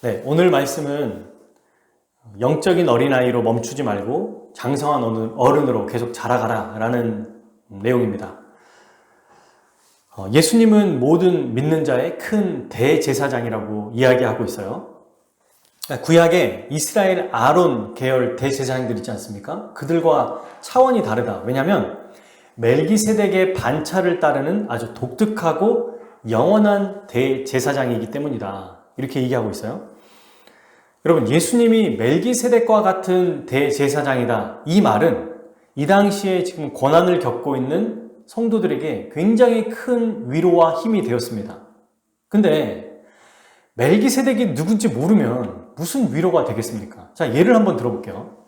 네, 오늘 말씀은 영적인 어린아이로 멈추지 말고 장성한 어른으로 계속 자라가라 라는 내용입니다. 예수님은 모든 믿는 자의 큰 대제사장이라고 이야기하고 있어요. 구약에 이스라엘 아론 계열 대제사장들 있지 않습니까? 그들과 차원이 다르다. 왜냐하면 멜기세덱의 반차를 따르는 아주 독특하고 영원한 대제사장이기 때문이다. 이렇게 얘기하고 있어요. 여러분, 예수님이 멜기세덱과 같은 대제사장이다. 이 말은 이 당시에 지금 고난을 겪고 있는 성도들에게 굉장히 큰 위로와 힘이 되었습니다. 근데 멜기세덱이 누군지 모르면 무슨 위로가 되겠습니까? 자, 예를 한번 들어볼게요.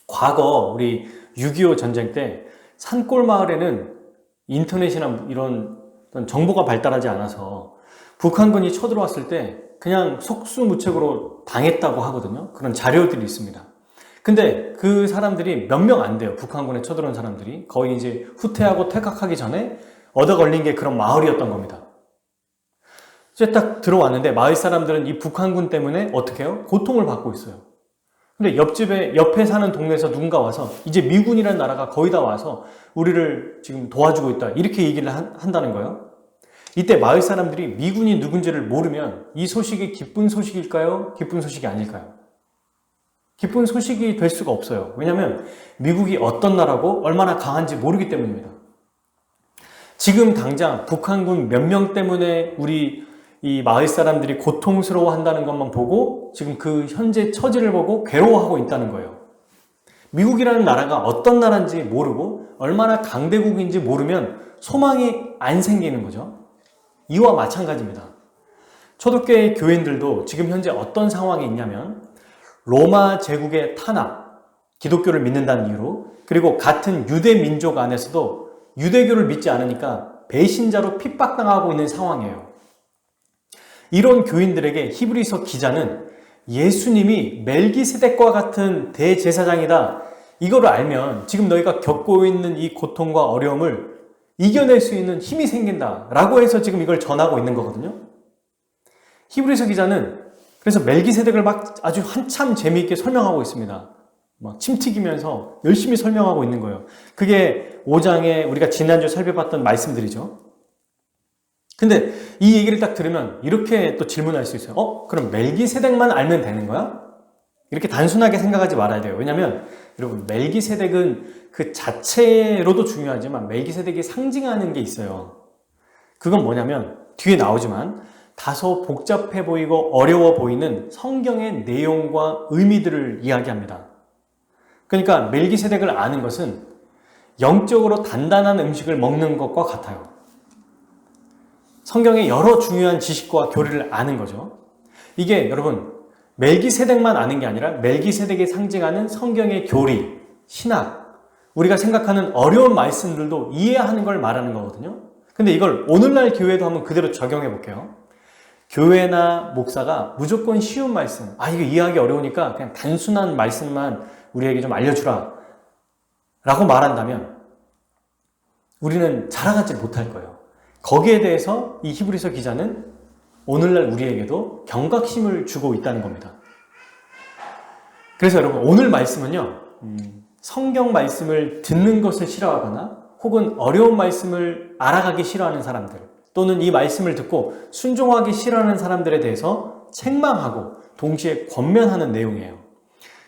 과거 우리 6.25 전쟁 때 산골 마을에는 인터넷이나 이런 정보가 발달하지 않아서 북한군이 쳐들어왔을 때 그냥 속수무책으로 당했다고 하거든요. 그런 자료들이 있습니다. 근데 그 사람들이 몇 명 안 돼요. 북한군에 쳐들어온 사람들이. 거의 이제 후퇴하고 퇴각하기 전에 얻어 걸린 게 그런 마을이었던 겁니다. 이제 딱 들어왔는데 마을 사람들은 이 북한군 때문에 어떻게 해요? 고통을 받고 있어요. 근데 옆에 사는 동네에서 누군가 와서 이제 미군이라는 나라가 거의 다 와서 우리를 지금 도와주고 있다. 이렇게 얘기를 한다는 거예요. 이때 마을 사람들이 미군이 누군지를 모르면 이 소식이 기쁜 소식일까요? 기쁜 소식이 아닐까요? 기쁜 소식이 될 수가 없어요. 왜냐하면 미국이 어떤 나라고 얼마나 강한지 모르기 때문입니다. 지금 당장 북한군 몇 명 때문에 우리 이 마을 사람들이 고통스러워 한다는 것만 보고 지금 그 현재 처지를 보고 괴로워하고 있다는 거예요. 미국이라는 나라가 어떤 나라인지 모르고 얼마나 강대국인지 모르면 소망이 안 생기는 거죠. 이와 마찬가지입니다. 초대교회 교인들도 지금 현재 어떤 상황이 있냐면 로마 제국의 탄압, 기독교를 믿는다는 이유로, 그리고 같은 유대 민족 안에서도 유대교를 믿지 않으니까 배신자로 핍박당하고 있는 상황이에요. 이런 교인들에게 히브리서 기자는 예수님이 멜기세덱과 같은 대제사장이다. 이거를 알면 지금 너희가 겪고 있는 이 고통과 어려움을 이겨낼 수 있는 힘이 생긴다 라고 해서 지금 이걸 전하고 있는 거거든요. 히브리서 기자는 그래서 멜기세덱을 막 아주 한참 재미있게 설명하고 있습니다. 막 침 튀기면서 열심히 설명하고 있는 거예요. 그게 5장에 우리가 지난주에 살펴봤던 말씀들이죠. 근데 이 얘기를 딱 들으면 이렇게 또 질문할 수 있어요. 그럼 멜기세덱만 알면 되는 거야? 이렇게 단순하게 생각하지 말아야 돼요. 왜냐하면 여러분, 멜기세덱은 그 자체로도 중요하지만 멜기세덱이 상징하는 게 있어요. 그건 뭐냐면 뒤에 나오지만 다소 복잡해 보이고 어려워 보이는 성경의 내용과 의미들을 이야기합니다. 그러니까 멜기세덱을 아는 것은 영적으로 단단한 음식을 먹는 것과 같아요. 성경의 여러 중요한 지식과 교리를 아는 거죠. 이게 여러분, 멜기세덱만 아는 게 아니라 멜기세덱이 상징하는 성경의 교리, 신학, 우리가 생각하는 어려운 말씀들도 이해하는 걸 말하는 거거든요. 근데 이걸 오늘날 교회도 한번 그대로 적용해 볼게요. 교회나 목사가 무조건 쉬운 말씀, 이거 이해하기 어려우니까 그냥 단순한 말씀만 우리에게 좀 알려주라 라고 말한다면 우리는 자라가지 못할 거예요. 거기에 대해서 이 히브리서 기자는 오늘날 우리에게도 경각심을 주고 있다는 겁니다. 그래서 여러분, 오늘 말씀은요, 성경 말씀을 듣는 것을 싫어하거나 혹은 어려운 말씀을 알아가기 싫어하는 사람들, 또는 이 말씀을 듣고 순종하기 싫어하는 사람들에 대해서 책망하고 동시에 권면하는 내용이에요.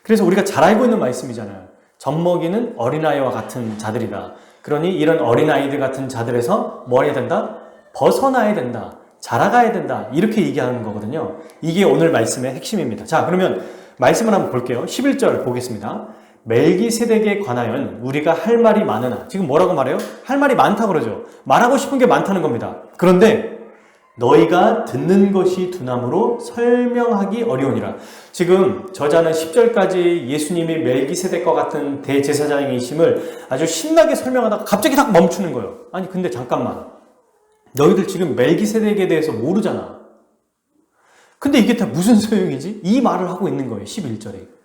그래서 우리가 잘 알고 있는 말씀이잖아요. 젖먹이는 어린아이와 같은 자들이다. 그러니 이런 어린아이들 같은 자들에서 뭐 해야 된다? 벗어나야 된다. 자라가야 된다. 이렇게 얘기하는 거거든요. 이게 오늘 말씀의 핵심입니다. 자, 그러면 말씀을 한번 볼게요. 11절 보겠습니다. 멜기세덱에 관하여는 우리가 할 말이 많으나, 지금 뭐라고 말해요? 할 말이 많다고 그러죠. 말하고 싶은 게 많다는 겁니다. 그런데 너희가 듣는 것이 두나무로 설명하기 어려우니라. 지금 저자는 10절까지 예수님이 멜기세덱과 같은 대제사장이심을 아주 신나게 설명하다가 갑자기 딱 멈추는 거예요. 아니 근데 잠깐만, 너희들 지금 멜기세덱에 대해서 모르잖아. 근데 이게 다 무슨 소용이지? 이 말을 하고 있는 거예요. 11절에.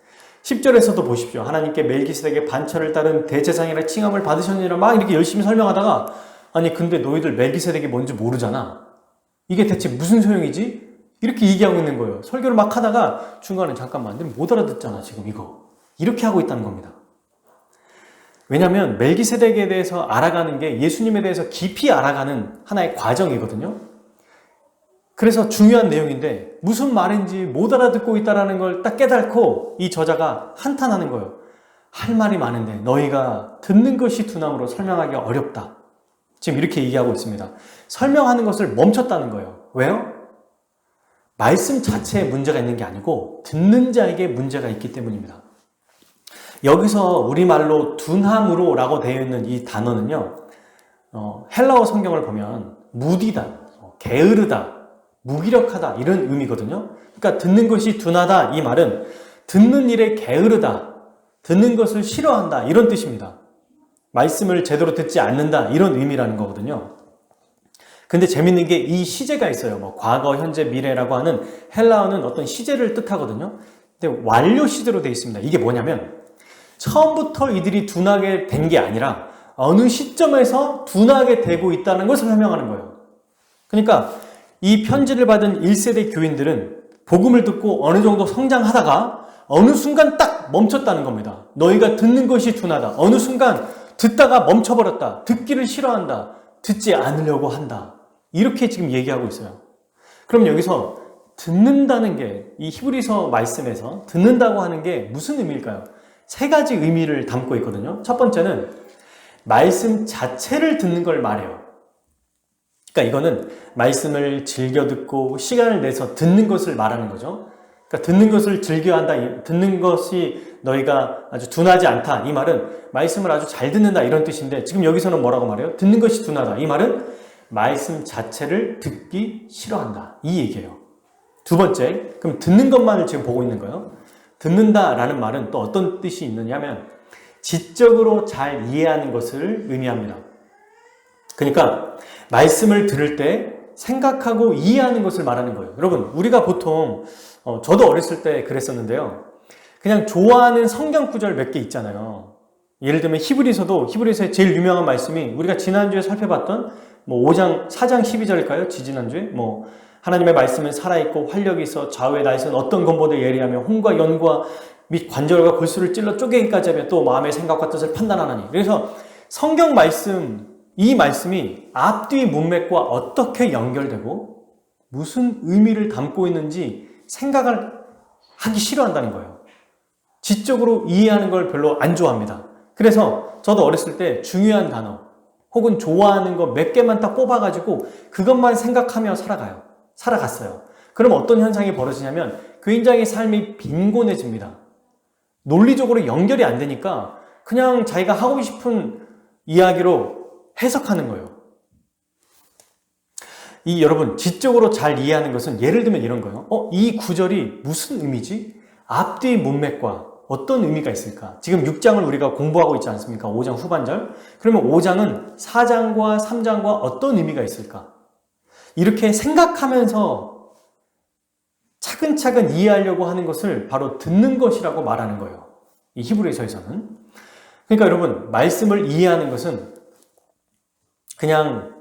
10절에서도 보십시오. 하나님께 멜기세덱의 반차를 따른 대제사장이라 칭함을 받으셨느니라 막 이렇게 열심히 설명하다가, 아니 근데 너희들 멜기세덱이 뭔지 모르잖아. 이게 대체 무슨 소용이지? 이렇게 얘기하고 있는 거예요. 설교를 막 하다가 중간에 잠깐만, 못 알아듣잖아 지금 이거. 이렇게 하고 있다는 겁니다. 왜냐하면 멜기세덱에 대해서 알아가는 게 예수님에 대해서 깊이 알아가는 하나의 과정이거든요. 그래서 중요한 내용인데 무슨 말인지 못 알아듣고 있다는 걸 딱 깨닫고 이 저자가 한탄하는 거예요. 할 말이 많은데 너희가 듣는 것이 두나무로 설명하기가 어렵다. 지금 이렇게 얘기하고 있습니다. 설명하는 것을 멈췄다는 거예요. 왜요? 말씀 자체에 문제가 있는 게 아니고 듣는 자에게 문제가 있기 때문입니다. 여기서 우리말로 두나무로 라고 되어 있는 이 단어는요, 헬라어 성경을 보면 무디다, 게으르다, 무기력하다 이런 의미거든요. 그러니까 듣는 것이 둔하다 이 말은 듣는 일에 게으르다, 듣는 것을 싫어한다 이런 뜻입니다. 말씀을 제대로 듣지 않는다 이런 의미라는 거거든요. 근데 재밌는 게 이 시제가 있어요. 과거, 현재, 미래라고 하는 헬라어는 어떤 시제를 뜻하거든요. 근데 완료 시제로 되어 있습니다. 이게 뭐냐면 처음부터 이들이 둔하게 된 게 아니라 어느 시점에서 둔하게 되고 있다는 것을 설명하는 거예요. 그러니까 이 편지를 받은 1세대 교인들은 복음을 듣고 어느 정도 성장하다가 어느 순간 딱 멈췄다는 겁니다. 너희가 듣는 것이 둔하다. 어느 순간 듣다가 멈춰버렸다. 듣기를 싫어한다. 듣지 않으려고 한다. 이렇게 지금 얘기하고 있어요. 그럼 여기서 듣는다는 게 이 히브리서 말씀에서 듣는다고 하는 게 무슨 의미일까요? 세 가지 의미를 담고 있거든요. 첫 번째는 말씀 자체를 듣는 걸 말해요. 그러니까 이거는 말씀을 즐겨 듣고 시간을 내서 듣는 것을 말하는 거죠. 그러니까 듣는 것을 즐겨한다, 듣는 것이 너희가 아주 둔하지 않다. 이 말은 말씀을 아주 잘 듣는다 이런 뜻인데 지금 여기서는 뭐라고 말해요? 듣는 것이 둔하다. 이 말은 말씀 자체를 듣기 싫어한다. 이 얘기예요. 두 번째, 그럼 듣는 것만을 지금 보고 있는 거예요. 듣는다라는 말은 또 어떤 뜻이 있느냐면 지적으로 잘 이해하는 것을 의미합니다. 그러니까 말씀을 들을 때 생각하고 이해하는 것을 말하는 거예요. 여러분, 우리가 보통 저도 어렸을 때 그랬었는데요. 그냥 좋아하는 성경 구절 몇 개 있잖아요. 예를 들면 히브리서의 제일 유명한 말씀이 우리가 지난주에 살펴봤던 5장, 4장 12절일까요? 지지난주에? 하나님의 말씀은 살아있고 활력이 있어 좌우의 날선 어떤 검보다 예리하며 혼과 연과 및 관절과 골수를 찔러 쪼개기까지 하며 또 마음의 생각과 뜻을 판단하나니. 그래서 성경 말씀, 이 말씀이 앞뒤 문맥과 어떻게 연결되고 무슨 의미를 담고 있는지 생각을 하기 싫어한다는 거예요. 지적으로 이해하는 걸 별로 안 좋아합니다. 그래서 저도 어렸을 때 중요한 단어 혹은 좋아하는 거 몇 개만 딱 뽑아가지고 그것만 생각하며 살아갔어요. 그럼 어떤 현상이 벌어지냐면 굉장히 삶이 빈곤해집니다. 논리적으로 연결이 안 되니까 그냥 자기가 하고 싶은 이야기로 해석하는 거예요. 여러분, 지적으로 잘 이해하는 것은 예를 들면 이런 거예요. 이 구절이 무슨 의미지? 앞뒤 문맥과 어떤 의미가 있을까? 지금 6장을 우리가 공부하고 있지 않습니까? 5장 후반절. 그러면 5장은 4장과 3장과 어떤 의미가 있을까? 이렇게 생각하면서 차근차근 이해하려고 하는 것을 바로 듣는 것이라고 말하는 거예요. 이 히브리서에서는. 그러니까 여러분, 말씀을 이해하는 것은 그냥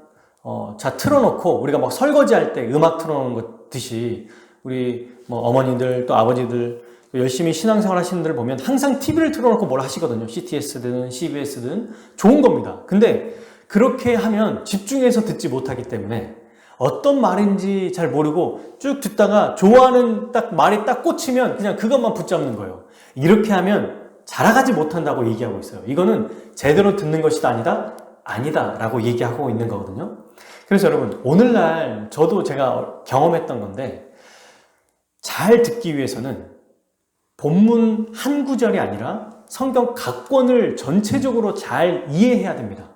틀어놓고 우리가 막 설거지할 때 음악 틀어놓는 것 듯이 우리 어머니들 또 아버지들 열심히 신앙생활 하시는 분들 보면 항상 TV를 틀어놓고 뭘 하시거든요. CTS든 CBS든 좋은 겁니다. 근데 그렇게 하면 집중해서 듣지 못하기 때문에 어떤 말인지 잘 모르고 쭉 듣다가 좋아하는 말이 딱 꽂히면 그냥 그것만 붙잡는 거예요. 이렇게 하면 자라가지 못한다고 얘기하고 있어요. 이거는 제대로 듣는 것이 아니다 라고 얘기하고 있는 거거든요. 그래서 여러분, 오늘날 저도 제가 경험했던 건데 잘 듣기 위해서는 본문 한 구절이 아니라 성경 각 권을 전체적으로 잘 이해해야 됩니다.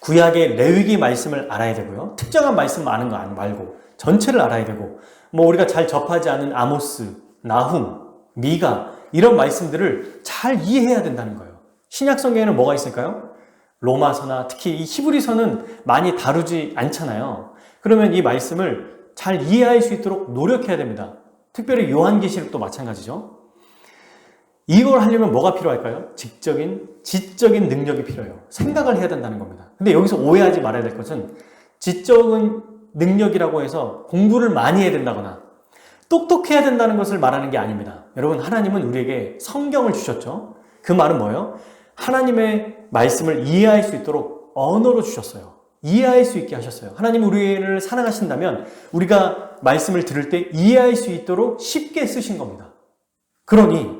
구약의 레위기 말씀을 알아야 되고요. 특정한 말씀 아는 거 말고 전체를 알아야 되고 우리가 잘 접하지 않은 아모스, 나훔, 미가 이런 말씀들을 잘 이해해야 된다는 거예요. 신약 성경에는 뭐가 있을까요? 로마서나 특히 이 히브리서는 많이 다루지 않잖아요. 그러면 이 말씀을 잘 이해할 수 있도록 노력해야 됩니다. 특별히 요한계시록도 마찬가지죠. 이걸 하려면 뭐가 필요할까요? 지적인 능력이 필요해요. 생각을 해야 된다는 겁니다. 근데 여기서 오해하지 말아야 될 것은 지적은 능력이라고 해서 공부를 많이 해야 된다거나 똑똑해야 된다는 것을 말하는 게 아닙니다. 여러분, 하나님은 우리에게 성경을 주셨죠. 그 말은 뭐예요? 하나님의 말씀을 이해할 수 있도록 언어로 주셨어요. 이해할 수 있게 하셨어요. 하나님 우리를 사랑하신다면 우리가 말씀을 들을 때 이해할 수 있도록 쉽게 쓰신 겁니다. 그러니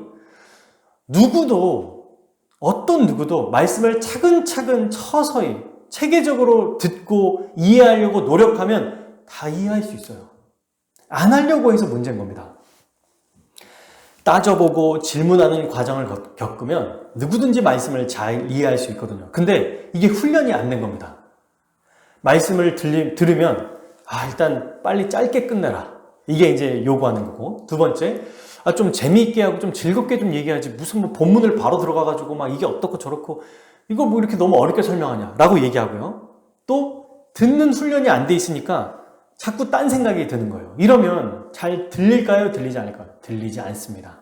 어떤 누구도 말씀을 차근차근 서서히 체계적으로 듣고 이해하려고 노력하면 다 이해할 수 있어요. 안 하려고 해서 문제인 겁니다. 따져보고 질문하는 과정을 겪으면 누구든지 말씀을 잘 이해할 수 있거든요. 근데 이게 훈련이 안 된 겁니다. 말씀을 들으면 일단 빨리 짧게 끝내라. 이게 이제 요구하는 거고, 두 번째, 좀 재미있게 하고 좀 즐겁게 좀 얘기하지 무슨 뭐 본문을 바로 들어가가지고 막 이게 어떻고 저렇고 이거 뭐 이렇게 너무 어렵게 설명하냐 라고 얘기하고요. 또 듣는 훈련이 안 돼 있으니까 자꾸 딴 생각이 드는 거예요. 이러면 잘 들릴까요? 들리지 않을까요? 들리지 않습니다.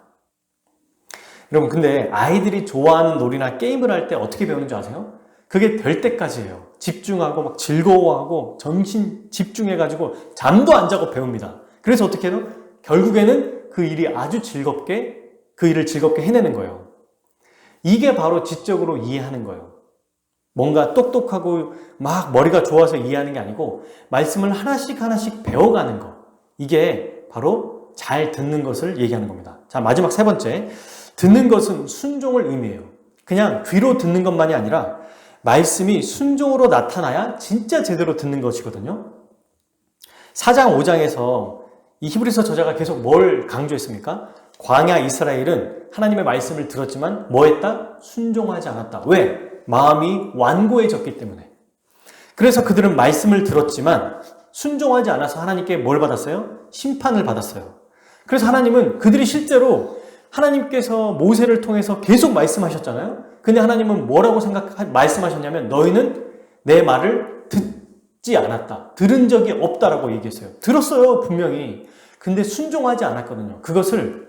여러분, 근데 아이들이 좋아하는 놀이나 게임을 할 때 어떻게 배우는 줄 아세요? 그게 될 때까지 해요. 집중하고 막 즐거워하고 정신 집중해가지고 잠도 안 자고 배웁니다. 그래서 어떻게 해요? 결국에는 그 일을 즐겁게 해내는 거예요. 이게 바로 지적으로 이해하는 거예요. 뭔가 똑똑하고 막 머리가 좋아서 이해하는 게 아니고 말씀을 하나씩 배워가는 거. 이게 바로 잘 듣는 것을 얘기하는 겁니다. 자, 마지막 세 번째. 듣는 것은 순종을 의미해요. 그냥 귀로 듣는 것만이 아니라 말씀이 순종으로 나타나야 진짜 제대로 듣는 것이거든요. 4장 5장에서 이 히브리서 저자가 계속 뭘 강조했습니까? 광야 이스라엘은 하나님의 말씀을 들었지만 뭐 했다? 순종하지 않았다. 왜? 마음이 완고해졌기 때문에. 그래서 그들은 말씀을 들었지만 순종하지 않아서 하나님께 뭘 받았어요? 심판을 받았어요. 그래서 하나님은 그들이 실제로 하나님께서 모세를 통해서 계속 말씀하셨잖아요. 근데 하나님은 뭐라고 말씀하셨냐면 너희는 내 말을 듣지 않았다. 들은 적이 없다라고 얘기했어요. 들었어요, 분명히. 근데 순종하지 않았거든요. 그것을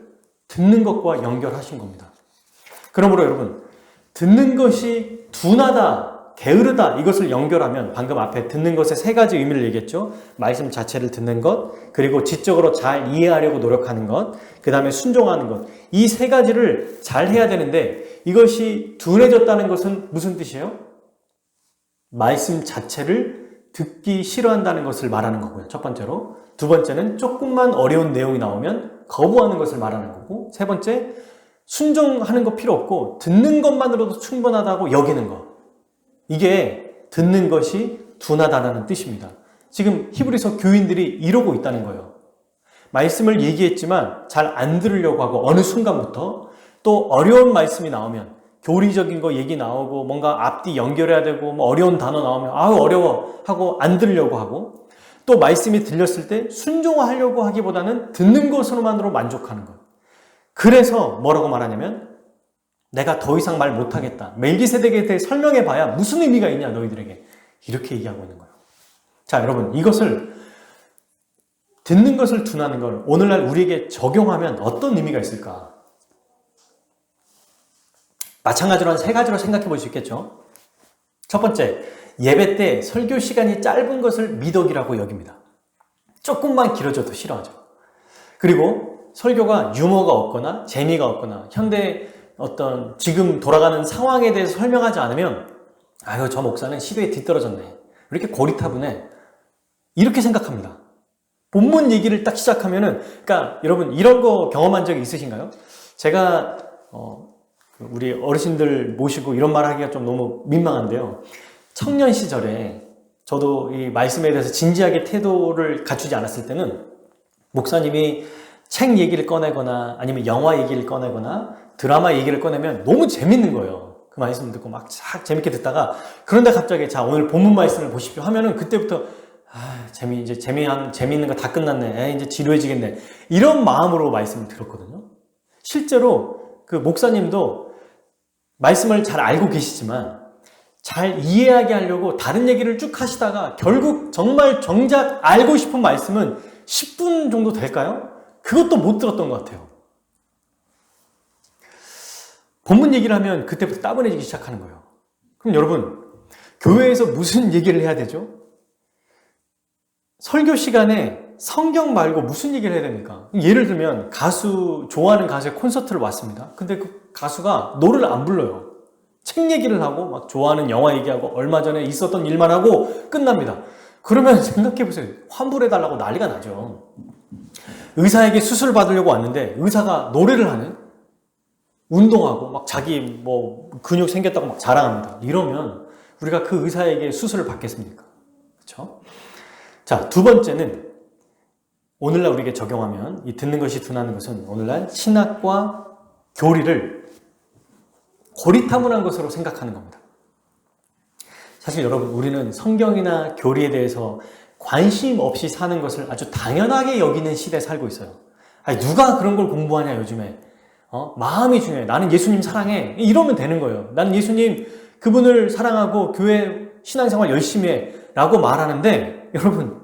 듣는 것과 연결하신 겁니다. 그러므로 여러분, 듣는 것이 둔하다, 게으르다 이것을 연결하면 방금 앞에 듣는 것의 세 가지 의미를 얘기했죠. 말씀 자체를 듣는 것, 그리고 지적으로 잘 이해하려고 노력하는 것, 그 다음에 순종하는 것. 이 세 가지를 잘 해야 되는데 이것이 둔해졌다는 것은 무슨 뜻이에요? 말씀 자체를 듣기 싫어한다는 것을 말하는 거고요. 첫 번째로. 두 번째는 조금만 어려운 내용이 나오면 거부하는 것을 말하는 거고, 세 번째, 순종하는 거 필요 없고 듣는 것만으로도 충분하다고 여기는 것. 이게 듣는 것이 둔하다는 뜻입니다. 지금 히브리서 교인들이 이러고 있다는 거예요. 말씀을 얘기했지만 잘 안 들으려고 하고 어느 순간부터 또 어려운 말씀이 나오면 교리적인 거 얘기 나오고 뭔가 앞뒤 연결해야 되고 뭐 어려운 단어 나오면 어려워 하고 안 들으려고 하고, 또 말씀이 들렸을 때 순종하려고 하기보다는 듣는 것으로만으로 만족하는 것. 그래서 뭐라고 말하냐면 내가 더 이상 말 못하겠다. 멜기세덱에 대해 설명해봐야 무슨 의미가 있냐 너희들에게. 이렇게 얘기하고 있는 거예요. 자, 여러분, 이것을 듣는 것을 둔하는 걸 오늘날 우리에게 적용하면 어떤 의미가 있을까? 마찬가지로 한 세 가지로 생각해 볼 수 있겠죠. 첫 번째, 예배 때 설교 시간이 짧은 것을 미덕이라고 여깁니다. 조금만 길어져도 싫어하죠. 그리고 설교가 유머가 없거나 재미가 없거나 현대 어떤 지금 돌아가는 상황에 대해서 설명하지 않으면 저 목사는 시대에 뒤떨어졌네. 왜 이렇게 고리타분해? 이렇게 생각합니다. 본문 얘기를 딱 시작하면은, 그러니까 여러분 이런 거 경험한 적이 있으신가요? 제가 우리 어르신들 모시고 이런 말 하기가 좀 너무 민망한데요. 청년 시절에 저도 이 말씀에 대해서 진지하게 태도를 갖추지 않았을 때는 목사님이 책 얘기를 꺼내거나 아니면 영화 얘기를 꺼내거나 드라마 얘기를 꺼내면 너무 재밌는 거예요. 그 말씀 듣고 막 재밌게 듣다가, 그런데 갑자기 자 오늘 본문 말씀을 보십시오 하면은 그때부터 이제 재미있는 거 다 끝났네. 이제 지루해지겠네. 이런 마음으로 말씀을 들었거든요. 실제로 그 목사님도 말씀을 잘 알고 계시지만 잘 이해하게 하려고 다른 얘기를 쭉 하시다가 결국 정말 정작 알고 싶은 말씀은 10분 정도 될까요? 그것도 못 들었던 것 같아요. 본문 얘기를 하면 그때부터 따분해지기 시작하는 거예요. 그럼 여러분, 교회에서 무슨 얘기를 해야 되죠? 설교 시간에 성경 말고 무슨 얘기를 해야 됩니까? 예를 들면 좋아하는 가수의 콘서트를 왔습니다. 근데 그 가수가 노래를 안 불러요. 책 얘기를 하고 막 좋아하는 영화 얘기하고 얼마 전에 있었던 일만 하고 끝납니다. 그러면 생각해보세요. 환불해달라고 난리가 나죠. 의사에게 수술 받으려고 왔는데 의사가 노래를 하는, 운동하고 막 자기 뭐 근육 생겼다고 막 자랑합니다. 이러면 우리가 그 의사에게 수술을 받겠습니까? 그렇죠? 자, 두 번째는 오늘날 우리에게 적용하면 이 듣는 것이 둔하는 것은 오늘날 신학과 교리를 고리타분한 것으로 생각하는 겁니다. 사실 여러분, 우리는 성경이나 교리에 대해서 관심 없이 사는 것을 아주 당연하게 여기는 시대에 살고 있어요. 아니, 누가 그런 걸 공부하냐 요즘에. 마음이 중요해. 나는 예수님 사랑해. 이러면 되는 거예요. 나는 예수님 그분을 사랑하고 교회 신앙생활 열심히 해 라고 말하는데, 여러분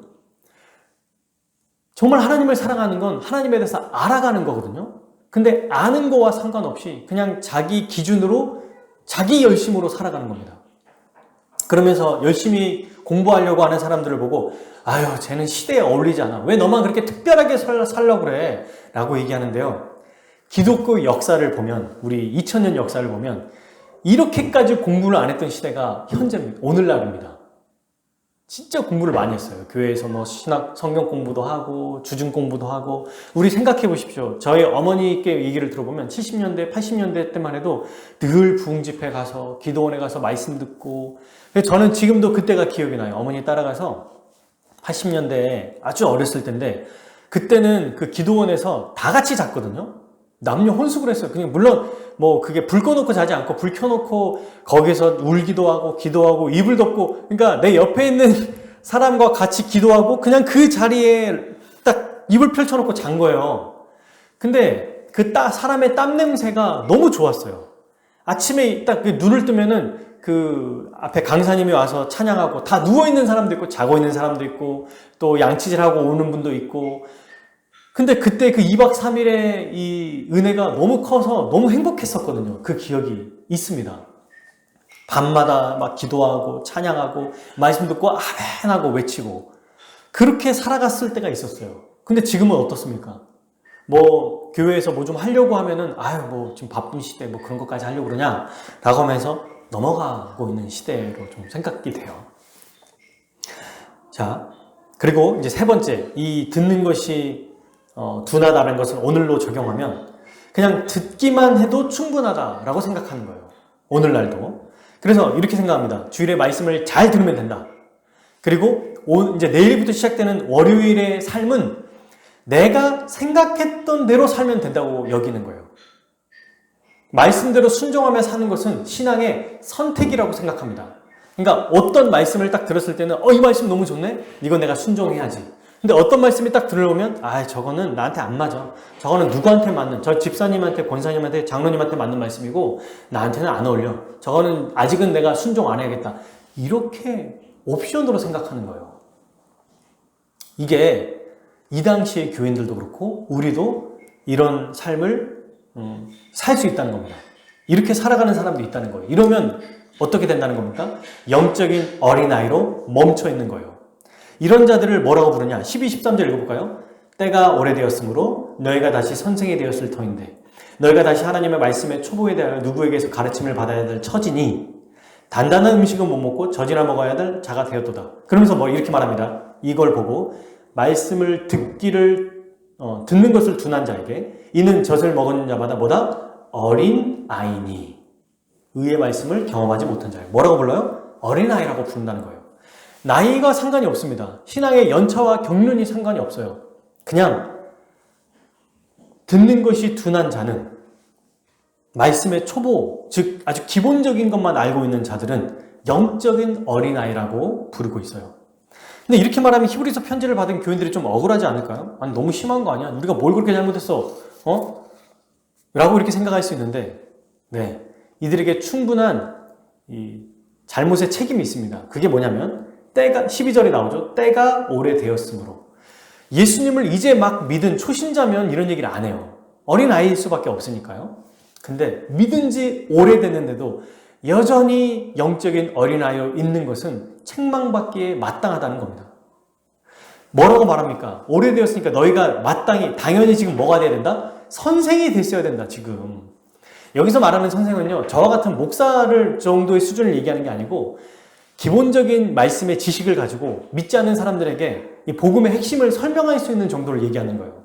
정말 하나님을 사랑하는 건 하나님에 대해서 알아가는 거거든요. 근데 아는 거와 상관없이 그냥 자기 기준으로 자기 열심으로 살아가는 겁니다. 그러면서 열심히 공부하려고 하는 사람들을 보고 아유, 쟤는 시대에 어울리지 않아. 왜 너만 그렇게 특별하게 살려고 그래? 라고 얘기하는데요. 기독교 역사를 보면, 우리 2000년 역사를 보면 이렇게까지 공부를 안 했던 시대가 현재입니다. 오늘날입니다. 진짜 공부를 많이 했어요. 교회에서 뭐 신학, 성경 공부도 하고 주중 공부도 하고. 우리 생각해 보십시오. 저희 어머니께 얘기를 들어보면 70년대, 80년대 때만 해도 늘 부흥집회 가서 기도원에 가서 말씀 듣고. 저는 지금도 그때가 기억이 나요. 어머니 따라가서 80년대에 아주 어렸을 때인데 그때는 그 기도원에서 다 같이 잤거든요. 남녀 혼숙을 했어요. 그냥 물론 뭐 그게 불 꺼놓고 자지 않고 불 켜놓고 거기서 울기도 하고 기도하고 이불 덮고, 그러니까 내 옆에 있는 사람과 같이 기도하고 그냥 그 자리에 딱 이불 펼쳐놓고 잔 거예요. 근데 그 사람의 땀 냄새가 너무 좋았어요. 아침에 딱 그 눈을 뜨면은 그 앞에 강사님이 와서 찬양하고 다 누워있는 사람도 있고 자고 있는 사람도 있고 또 양치질하고 오는 분도 있고. 근데 그때 그 2박 3일의 이 은혜가 너무 커서 너무 행복했었거든요. 그 기억이 있습니다. 밤마다 막 기도하고 찬양하고 말씀 듣고 아멘 하고 외치고 그렇게 살아갔을 때가 있었어요. 근데 지금은 어떻습니까? 뭐 교회에서 뭐 좀 하려고 하면은 아유 뭐 지금 바쁜 시대 뭐 그런 것까지 하려고 그러냐 라고 하면서 넘어가고 있는 시대로 좀 생각이 돼요. 자, 그리고 이제 세 번째, 이 듣는 것이 둔하다는 것을 오늘로 적용하면 그냥 듣기만 해도 충분하다라고 생각하는 거예요. 오늘날도. 그래서 이렇게 생각합니다. 주일에 말씀을 잘 들으면 된다. 그리고 이제 내일부터 시작되는 월요일의 삶은 내가 생각했던 대로 살면 된다고 여기는 거예요. 말씀대로 순종하며 사는 것은 신앙의 선택이라고 생각합니다. 그러니까 어떤 말씀을 딱 들었을 때는 이 말씀 너무 좋네? 이건 내가 순종해야지. 근데 어떤 말씀이 딱 들어오면 저거는 나한테 안 맞아. 저거는 누구한테 맞는, 저 집사님한테, 권사님한테, 장로님한테 맞는 말씀이고 나한테는 안 어울려. 저거는 아직은 내가 순종 안 해야겠다. 이렇게 옵션으로 생각하는 거예요. 이게 이 당시의 교인들도 그렇고 우리도 이런 삶을 살 수 있다는 겁니다. 이렇게 살아가는 사람도 있다는 거예요. 이러면 어떻게 된다는 겁니까? 영적인 어린아이로 멈춰 있는 거예요. 이런 자들을 뭐라고 부르냐? 12, 13절 읽어볼까요? 때가 오래되었으므로 너희가 다시 선생이 되었을 터인데 너희가 다시 하나님의 말씀에 초보에 대하여 누구에게서 가르침을 받아야 될 처지니 단단한 음식은 못 먹고 젖이나 먹어야 될 자가 되었도다. 그러면서 뭐 이렇게 말합니다. 이걸 보고 말씀을 듣는 것을 둔한 자에게 이는 젖을 먹은 자마다 뭐다? 어린 아이니. 의의 말씀을 경험하지 못한 자예요. 뭐라고 불러요? 어린아이라고 부른다는 거예요. 나이가 상관이 없습니다. 신앙의 연차와 경륜이 상관이 없어요. 그냥 듣는 것이 둔한 자는 말씀의 초보, 즉 아주 기본적인 것만 알고 있는 자들은 영적인 어린아이라고 부르고 있어요. 근데 이렇게 말하면 히브리서 편지를 받은 교인들이 좀 억울하지 않을까요? 아니 너무 심한 거 아니야? 우리가 뭘 그렇게 잘못했어? 라고 이렇게 생각할 수 있는데 네, 이들에게 충분한 이 잘못의 책임이 있습니다. 그게 뭐냐면 때가 12절에 나오죠. 때가 오래되었으므로. 예수님을 이제 막 믿은 초신자면 이런 얘기를 안 해요. 어린아이일 수밖에 없으니까요. 근데 믿은 지 오래됐는데도 여전히 영적인 어린아이로 있는 것은 책망받기에 마땅하다는 겁니다. 뭐라고 말합니까? 오래되었으니까 너희가 마땅히 당연히 지금 뭐가 돼야 된다? 선생이 됐어야 된다 지금. 여기서 말하는 선생은요, 저와 같은 목사를 정도의 수준을 얘기하는 게 아니고 기본적인 말씀의 지식을 가지고 믿지 않는 사람들에게 이 복음의 핵심을 설명할 수 있는 정도를 얘기하는 거예요.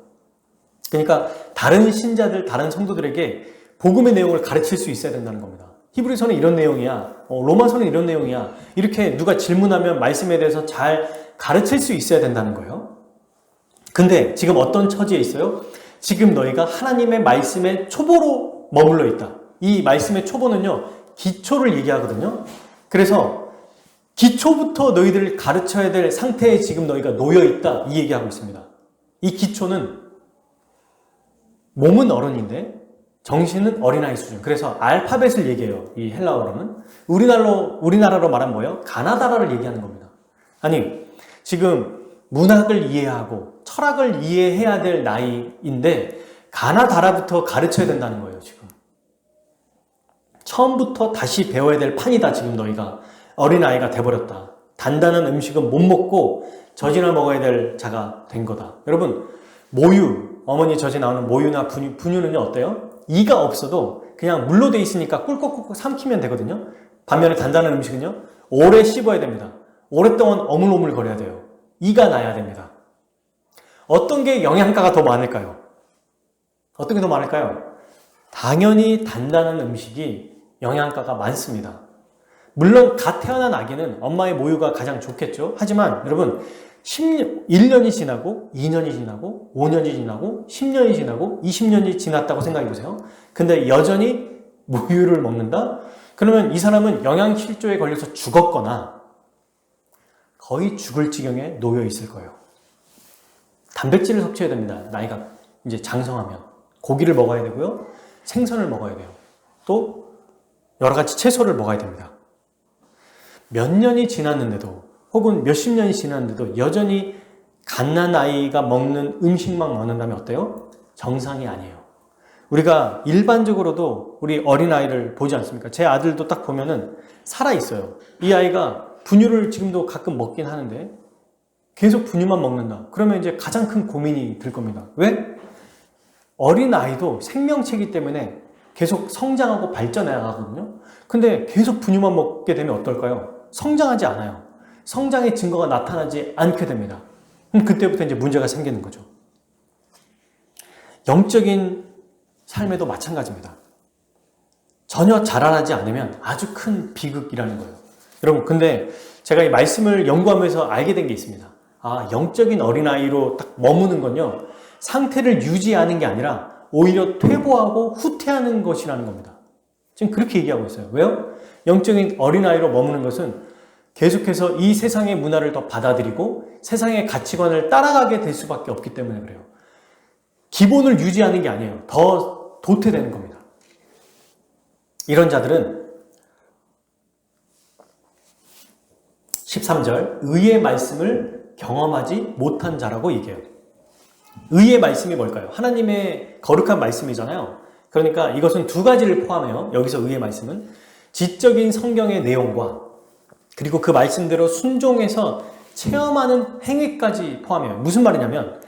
그러니까 다른 신자들, 다른 성도들에게 복음의 내용을 가르칠 수 있어야 된다는 겁니다. 히브리서는 이런 내용이야, 로마서는 이런 내용이야, 이렇게 누가 질문하면 말씀에 대해서 잘 가르칠 수 있어야 된다는 거예요. 근데 지금 어떤 처지에 있어요? 지금 너희가 하나님의 말씀의 초보로 머물러 있다. 이 말씀의 초보는요, 기초를 얘기하거든요. 그래서 기초부터 너희들을 가르쳐야 될 상태에 지금 너희가 놓여 있다, 이 얘기하고 있습니다. 이 기초는 몸은 어른인데 정신은 어린아이 수준. 그래서 알파벳을 얘기해요. 이 헬라어로는. 우리나라로 말하면 뭐예요? 가나다라를 얘기하는 겁니다. 아니, 지금 문학을 이해하고 철학을 이해해야 될 나이인데 가나다라부터 가르쳐야 된다는 거예요, 지금. 처음부터 다시 배워야 될 판이다, 지금 너희가. 어린아이가 돼버렸다. 단단한 음식은 못 먹고 젖이나 먹어야 될 자가 된 거다. 여러분, 모유, 어머니 젖이 나오는 모유나 분유는요, 어때요? 이가 없어도 그냥 물로 돼 있으니까 꿀꺽꿀꺽 삼키면 되거든요. 반면에 단단한 음식은요, 오래 씹어야 됩니다. 오랫동안 어물어물 거려야 돼요. 이가 나야 됩니다. 어떤 게 영양가가 더 많을까요? 어떤 게 더 많을까요? 당연히 단단한 음식이 영양가가 많습니다. 물론 갓 태어난 아기는 엄마의 모유가 가장 좋겠죠. 하지만 여러분, 1년이 지나고 2년이 지나고 5년이 지나고 10년이 지나고 20년이 지났다고 생각해 보세요. 근데 여전히 모유를 먹는다? 그러면 이 사람은 영양실조에 걸려서 죽었거나 거의 죽을 지경에 놓여 있을 거예요. 단백질을 섭취해야 됩니다. 나이가 이제 장성하면. 고기를 먹어야 되고요. 생선을 먹어야 돼요. 또 여러 가지 채소를 먹어야 됩니다. 몇 년이 지났는데도 혹은 몇십 년이 지났는데도 여전히 갓난 아이가 먹는 음식만 먹는다면 어때요? 정상이 아니에요. 우리가 일반적으로도 우리 어린아이를 보지 않습니까? 제 아들도 딱 보면은 살아있어요. 이 아이가 분유를 지금도 가끔 먹긴 하는데 계속 분유만 먹는다. 그러면 이제 가장 큰 고민이 들 겁니다. 왜? 어린아이도 생명체이기 때문에 계속 성장하고 발전해 나가거든요. 근데 계속 분유만 먹게 되면 어떨까요? 성장하지 않아요. 성장의 증거가 나타나지 않게 됩니다. 그럼 그때부터 이제 문제가 생기는 거죠. 영적인 삶에도 마찬가지입니다. 전혀 자라나지 않으면 아주 큰 비극이라는 거예요. 여러분, 근데 제가 이 말씀을 연구하면서 알게 된 게 있습니다. 아, 영적인 어린아이로 딱 머무는 건요, 상태를 유지하는 게 아니라 오히려 퇴보하고 후퇴하는 것이라는 겁니다. 지금 그렇게 얘기하고 있어요. 왜요? 영적인 어린아이로 머무는 것은 계속해서 이 세상의 문화를 더 받아들이고 세상의 가치관을 따라가게 될 수밖에 없기 때문에 그래요. 기본을 유지하는 게 아니에요. 더 도태되는 겁니다. 이런 자들은 13절, 의의 말씀을 경험하지 못한 자라고 얘기해요. 의의 말씀이 뭘까요? 하나님의 거룩한 말씀이잖아요. 그러니까 이것은 두 가지를 포함해요. 여기서 의의 말씀은 지적인 성경의 내용과 그리고 그 말씀대로 순종해서 체험하는 행위까지 포함해요. 무슨 말이냐면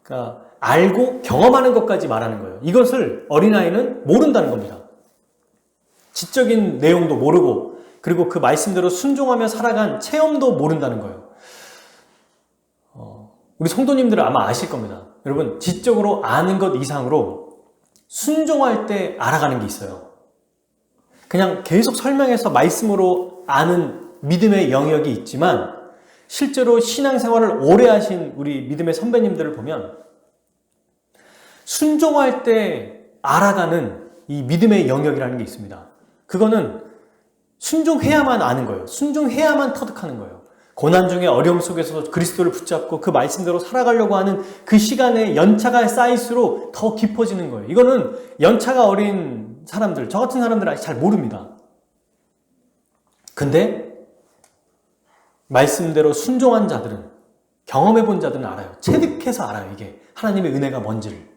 그러니까 알고 경험하는 것까지 말하는 거예요. 이것을 어린아이는 모른다는 겁니다. 지적인 내용도 모르고 그리고 그 말씀대로 순종하며 살아간 체험도 모른다는 거예요. 우리 성도님들은 아마 아실 겁니다. 여러분, 지적으로 아는 것 이상으로 순종할 때 알아가는 게 있어요. 그냥 계속 설명해서 말씀으로 아는 믿음의 영역이 있지만 실제로 신앙생활을 오래 하신 우리 믿음의 선배님들을 보면 순종할 때 알아가는 이 믿음의 영역이라는 게 있습니다. 그거는 순종해야만 아는 거예요. 순종해야만 터득하는 거예요. 고난 중에 어려움 속에서 그리스도를 붙잡고 그 말씀대로 살아가려고 하는 그 시간에 연차가 쌓일수록 더 깊어지는 거예요. 이거는 연차가 어린 사람들, 저 같은 사람들은 아직 잘 모릅니다. 근데 말씀대로 순종한 자들은, 경험해 본 자들은 알아요. 체득해서 알아요. 이게 하나님의 은혜가 뭔지를.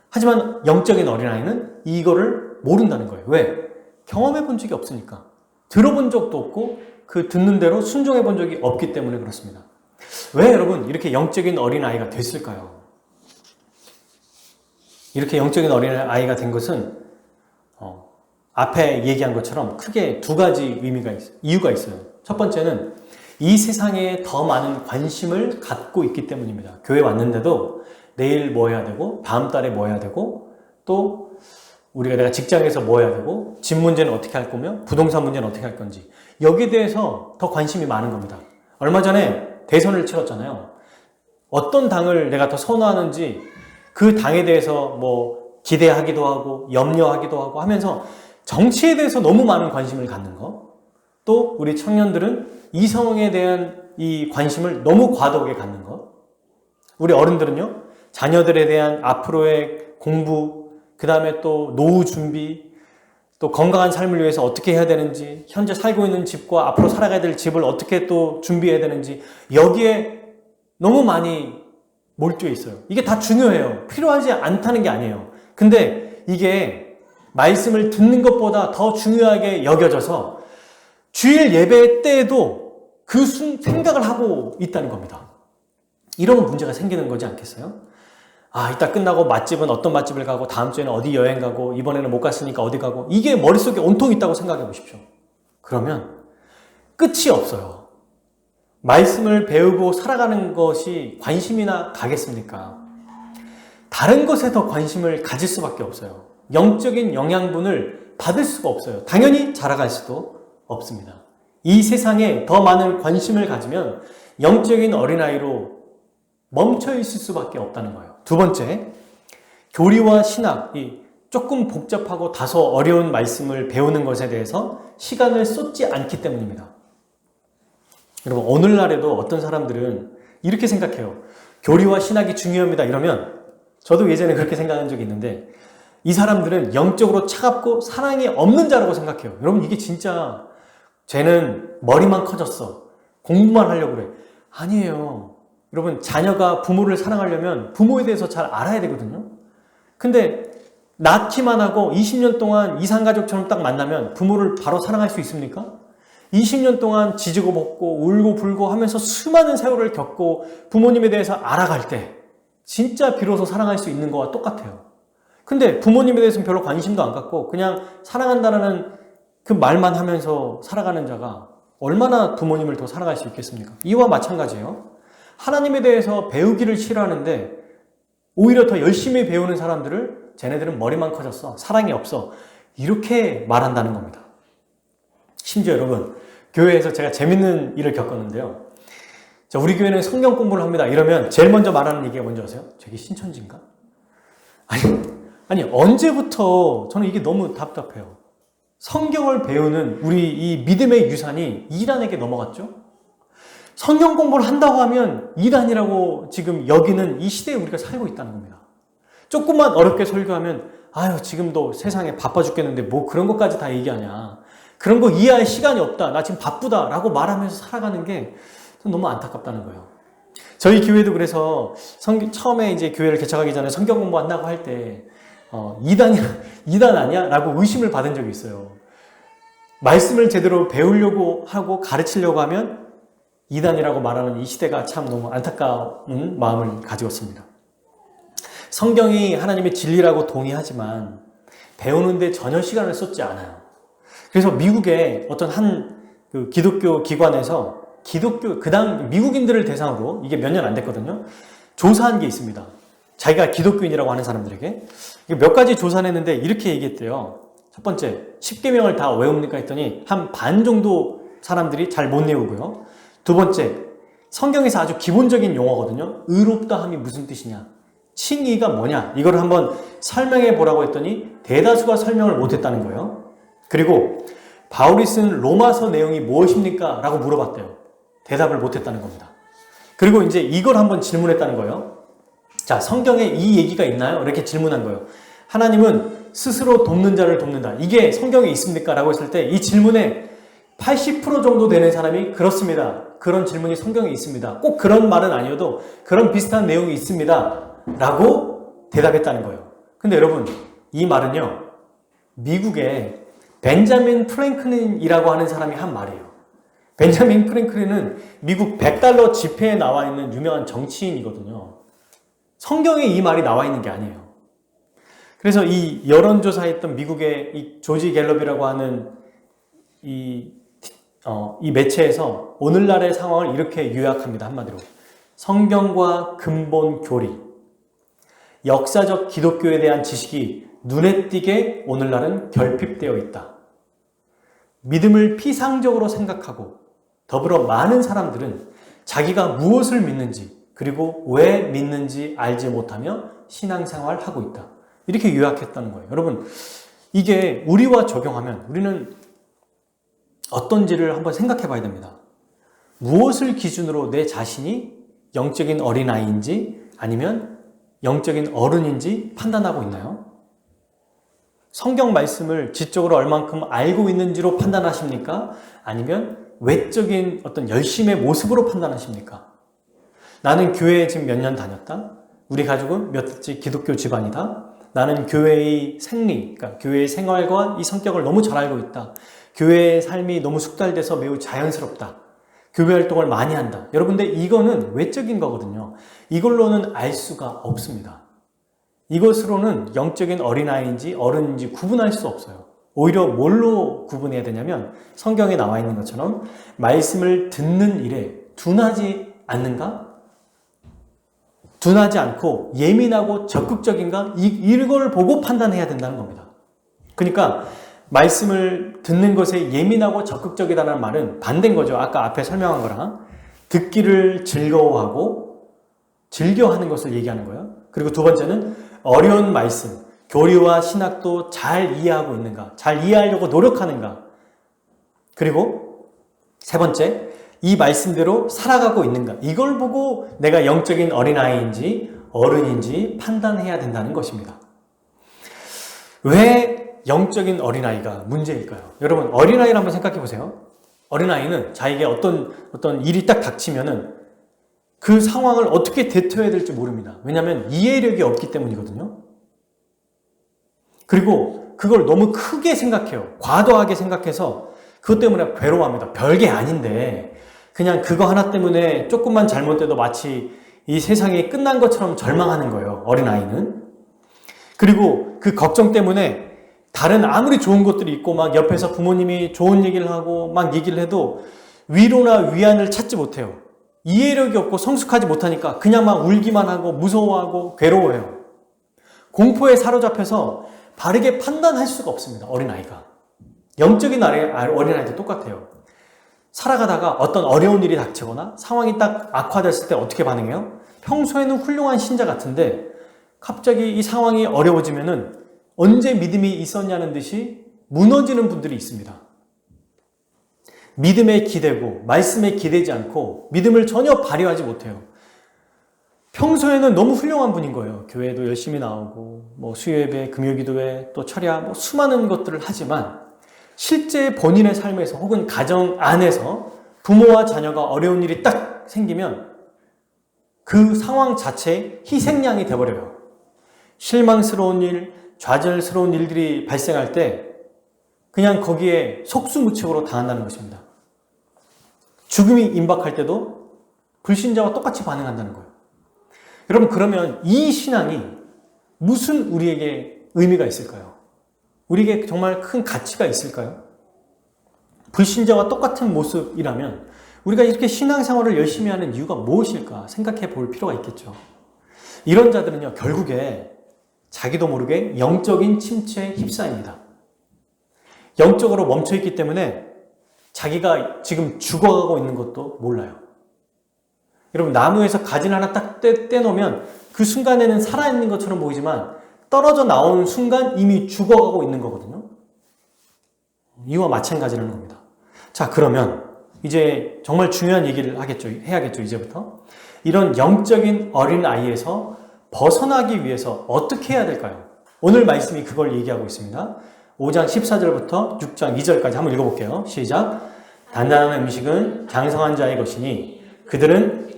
하지만 영적인 어린아이는 이거를 모른다는 거예요. 왜? 경험해 본 적이 없으니까. 들어본 적도 없고 그 듣는 대로 순종해 본 적이 없기 때문에 그렇습니다. 왜 여러분 이렇게 영적인 어린아이가 됐을까요? 이렇게 영적인 어린아이가 된 것은 앞에 얘기한 것처럼 크게 두 가지 이유가 있어요. 첫 번째는 이 세상에 더 많은 관심을 갖고 있기 때문입니다. 교회 왔는데도 내일 뭐 해야 되고, 다음 달에 뭐 해야 되고, 또 내가 직장에서 뭐 해야 되고, 집 문제는 어떻게 할 거며, 부동산 문제는 어떻게 할 건지, 여기에 대해서 더 관심이 많은 겁니다. 얼마 전에 대선을 치렀잖아요. 어떤 당을 내가 더 선호하는지 그 당에 대해서 뭐 기대하기도 하고 염려하기도 하고 하면서 정치에 대해서 너무 많은 관심을 갖는 거, 또 우리 청년들은 이성에 대한 이 관심을 너무 과도하게 갖는 거, 우리 어른들은요 자녀들에 대한 앞으로의 공부, 그 다음에 또 노후 준비, 또 건강한 삶을 위해서 어떻게 해야 되는지, 현재 살고 있는 집과 앞으로 살아가야 될 집을 어떻게 또 준비해야 되는지, 여기에 너무 많이 몰두해 있어요. 이게 다 중요해요. 필요하지 않다는 게 아니에요. 근데 이게 말씀을 듣는 것보다 더 중요하게 여겨져서 주일 예배 때에도 그 생각을 하고 있다는 겁니다. 이러면 문제가 생기는 거지 않겠어요? 이따 끝나고 맛집은 어떤 맛집을 가고, 다음 주에는 어디 여행 가고, 이번에는 못 갔으니까 어디 가고, 이게 머릿속에 온통 있다고 생각해 보십시오. 그러면 끝이 없어요. 말씀을 배우고 살아가는 것이 관심이나 가겠습니까? 다른 것에 더 관심을 가질 수밖에 없어요. 영적인 영양분을 받을 수가 없어요. 당연히 자라갈 수도 없습니다. 이 세상에 더 많은 관심을 가지면 영적인 어린아이로 멈춰 있을 수밖에 없다는 거예요. 두 번째, 교리와 신학, 조금 복잡하고 다소 어려운 말씀을 배우는 것에 대해서 시간을 쏟지 않기 때문입니다. 여러분, 오늘날에도 어떤 사람들은 이렇게 생각해요. 교리와 신학이 중요합니다. 이러면 저도 예전에 그렇게 생각한 적이 있는데, 이 사람들은 영적으로 차갑고 사랑이 없는 자라고 생각해요. 여러분, 이게 진짜 쟤는 머리만 커졌어, 공부만 하려고 그래. 아니에요. 여러분, 자녀가 부모를 사랑하려면 부모에 대해서 잘 알아야 되거든요. 근데 낳기만 하고 20년 동안 이산가족처럼 딱 만나면 부모를 바로 사랑할 수 있습니까? 20년 동안 지지고 볶고 울고 불고 하면서 수많은 세월을 겪고 부모님에 대해서 알아갈 때 진짜 비로소 사랑할 수 있는 거와 똑같아요. 근데 부모님에 대해서는 별로 관심도 안 갖고 그냥 사랑한다라는 그 말만 하면서 살아가는 자가 얼마나 부모님을 더 사랑할 수 있겠습니까? 이와 마찬가지예요. 하나님에 대해서 배우기를 싫어하는데 오히려 더 열심히 배우는 사람들을 쟤네들은 머리만 커졌어, 사랑이 없어, 이렇게 말한다는 겁니다. 심지어 여러분, 교회에서 제가 재밌는 일을 겪었는데요. 자, 우리 교회는 성경 공부를 합니다. 이러면 제일 먼저 말하는 얘기가 뭔지 아세요? 저기 신천지인가? 아니 언제부터 저는 이게 너무 답답해요. 성경을 배우는 우리 이 믿음의 유산이 이단에게 넘어갔죠? 성경 공부를 한다고 하면 이단이라고 지금 여기는 이 시대에 우리가 살고 있다는 겁니다. 조금만 어렵게 설교하면 지금도 세상에 바빠 죽겠는데 뭐 그런 것까지 다 얘기하냐, 그런 거 이해할 시간이 없다, 나 지금 바쁘다 라고 말하면서 살아가는 게 너무 안타깝다는 거예요. 저희 교회도 그래서 처음에 이제 교회를 개척하기 전에 성경 공부한다고 할 때 이단 아니야? 라고 의심을 받은 적이 있어요. 말씀을 제대로 배우려고 하고 가르치려고 하면 이단이라고 말하는 이 시대가 참 너무 안타까운 마음을 가지었습니다. 성경이 하나님의 진리라고 동의하지만 배우는데 전혀 시간을 쏟지 않아요. 그래서 미국의 어떤 그 기독교 기관에서 미국인들을 대상으로, 이게 몇 년 안 됐거든요, 조사한 게 있습니다. 자기가 기독교인이라고 하는 사람들에게 몇 가지 조사를 했는데 이렇게 얘기했대요. 첫 번째, 10계명을 다 외웁니까 했더니 한 반 정도 사람들이 잘 못 외우고요. 두 번째, 성경에서 아주 기본적인 용어거든요. 의롭다함이 무슨 뜻이냐, 칭의가 뭐냐, 이걸 한번 설명해 보라고 했더니 대다수가 설명을 못했다는 거예요. 그리고 바울이 쓴 로마서 내용이 무엇입니까? 라고 물어봤대요. 대답을 못했다는 겁니다. 그리고 이제 이걸 한번 질문했다는 거예요. 자, 성경에 이 얘기가 있나요? 이렇게 질문한 거예요. 하나님은 스스로 돕는 자를 돕는다, 이게 성경에 있습니까? 라고 했을 때 이 질문에 80% 정도 되는 사람이 그렇습니다, 그런 질문이 성경에 있습니다, 꼭 그런 말은 아니어도 그런 비슷한 내용이 있습니다 라고 대답했다는 거예요. 근데 여러분, 이 말은요, 미국의 벤자민 프랭클린이라고 하는 사람이 한 말이에요. 벤자민 프랭클린은 미국 100달러 지폐에 나와 있는 유명한 정치인이거든요. 성경에 이 말이 나와 있는 게 아니에요. 그래서 이 여론조사했던 미국의 이 조지 갤럽이라고 하는 이 매체에서 오늘날의 상황을 이렇게 요약합니다. 한마디로. 성경과 근본 교리, 역사적 기독교에 대한 지식이 눈에 띄게 오늘날은 결핍되어 있다. 믿음을 피상적으로 생각하고 더불어 많은 사람들은 자기가 무엇을 믿는지 그리고 왜 믿는지 알지 못하며 신앙생활을 하고 있다. 이렇게 요약했다는 거예요. 여러분, 이게 우리와 적용하면 우리는 어떤지를 한번 생각해 봐야 됩니다. 무엇을 기준으로 내 자신이 영적인 어린아이인지 아니면 영적인 어른인지 판단하고 있나요? 성경 말씀을 지적으로 얼만큼 알고 있는지로 판단하십니까? 아니면 외적인 어떤 열심의 모습으로 판단하십니까? 나는 교회에 지금 몇 년 다녔다. 우리 가족은 몇 대째 기독교 집안이다. 나는 교회의 생리, 그러니까 교회의 생활과 이 성격을 너무 잘 알고 있다. 교회의 삶이 너무 숙달돼서 매우 자연스럽다. 교회 활동을 많이 한다. 여러분들 이거는 외적인 거거든요. 이걸로는 알 수가 없습니다. 이것으로는 영적인 어린아이인지 어른인지 구분할 수 없어요. 오히려 뭘로 구분해야 되냐면 성경에 나와 있는 것처럼 말씀을 듣는 일에 둔하지 않는가? 둔하지 않고 예민하고 적극적인가? 이걸 보고 판단해야 된다는 겁니다. 그러니까 말씀을 듣는 것에 예민하고 적극적이다는 말은 반대인 거죠. 아까 앞에 설명한 거랑 듣기를 즐거워하고 즐겨하는 것을 얘기하는 거예요. 그리고 두 번째는 어려운 말씀, 교리와 신학도 잘 이해하고 있는가, 잘 이해하려고 노력하는가. 그리고 세 번째, 이 말씀대로 살아가고 있는가. 이걸 보고 내가 영적인 어린아이인지 어른인지 판단해야 된다는 것입니다. 왜 영적인 어린아이가 문제일까요? 여러분, 어린아이를 한번 생각해 보세요. 어린아이는 자기에게 어떤 일이 딱 닥치면은 그 상황을 어떻게 대처해야 될지 모릅니다. 왜냐하면 이해력이 없기 때문이거든요. 그리고 그걸 너무 크게 생각해요. 과도하게 생각해서 그것 때문에 괴로워합니다. 별게 아닌데 그냥 그거 하나 때문에 조금만 잘못돼도 마치 이 세상이 끝난 것처럼 절망하는 거예요. 어린아이는. 그리고 그 걱정 때문에 다른 아무리 좋은 것들이 있고 막 옆에서 부모님이 좋은 얘기를 하고 막 얘기를 해도 위로나 위안을 찾지 못해요. 이해력이 없고 성숙하지 못하니까 그냥 막 울기만 하고 무서워하고 괴로워해요. 공포에 사로잡혀서 바르게 판단할 수가 없습니다. 어린아이가. 영적인 어린아이도 똑같아요. 살아가다가 어떤 어려운 일이 닥치거나 상황이 딱 악화됐을 때 어떻게 반응해요? 평소에는 훌륭한 신자 같은데 갑자기 이 상황이 어려워지면은 언제 믿음이 있었냐는 듯이 무너지는 분들이 있습니다. 믿음에 기대고 말씀에 기대지 않고 믿음을 전혀 발휘하지 못해요. 평소에는 너무 훌륭한 분인 거예요. 교회도 열심히 나오고 뭐 수요예배, 금요기도회, 또 철야 수많은 것들을 하지만 실제 본인의 삶에서 혹은 가정 안에서 부모와 자녀가 어려운 일이 딱 생기면 그 상황 자체에 희생양이 돼버려요. 실망스러운 일, 좌절스러운 일들이 발생할 때 그냥 거기에 속수무책으로 당한다는 것입니다. 죽음이 임박할 때도 불신자와 똑같이 반응한다는 거예요. 여러분, 그러면 이 신앙이 무슨 우리에게 의미가 있을까요? 우리에게 정말 큰 가치가 있을까요? 불신자와 똑같은 모습이라면 우리가 이렇게 신앙생활을 열심히 하는 이유가 무엇일까 생각해 볼 필요가 있겠죠. 이런 자들은요, 결국에 자기도 모르게 영적인 침체에 휩싸입니다. 영적으로 멈춰있기 때문에 자기가 지금 죽어가고 있는 것도 몰라요. 여러분, 나무에서 가진 하나 딱 떼놓으면 그 순간에는 살아있는 것처럼 보이지만 떨어져 나오는 순간 이미 죽어가고 있는 거거든요. 이와 마찬가지라는 겁니다. 자, 그러면 이제 정말 중요한 얘기를 해야겠죠, 이제부터. 이런 영적인 어린아이에서 벗어나기 위해서 어떻게 해야 될까요? 오늘 말씀이 그걸 얘기하고 있습니다. 5장 14절부터 6장 2절까지 한번 읽어볼게요. 시작. 단단한 음식은 장성한 자의 것이니 그들은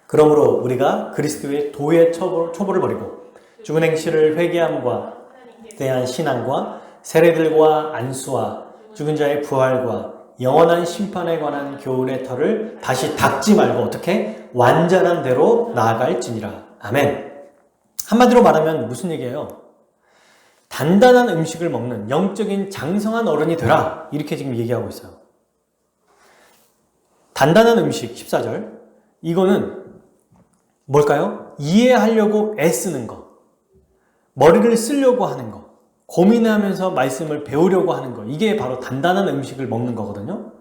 그러므로 우리가 그리스도의 도의 초보를 버리고 죽은 행실을 회개함과 대한 신앙과 세례들과 안수와 죽은 자의 부활과 영원한 심판에 관한 교훈의 터를 다시 닦지 말고 어떻게 완전한 대로 나아갈지니라. 아멘. 한마디로 말하면 무슨 얘기예요? 단단한 음식을 먹는 영적인 장성한 어른이 되라. 이렇게 지금 얘기하고 있어요. 단단한 음식 14절. 이거는 뭘까요? 이해하려고 애쓰는 거. 머리를 쓰려고 하는 거. 고민하면서 말씀을 배우려고 하는 거. 이게 바로 단단한 음식을 먹는 거거든요.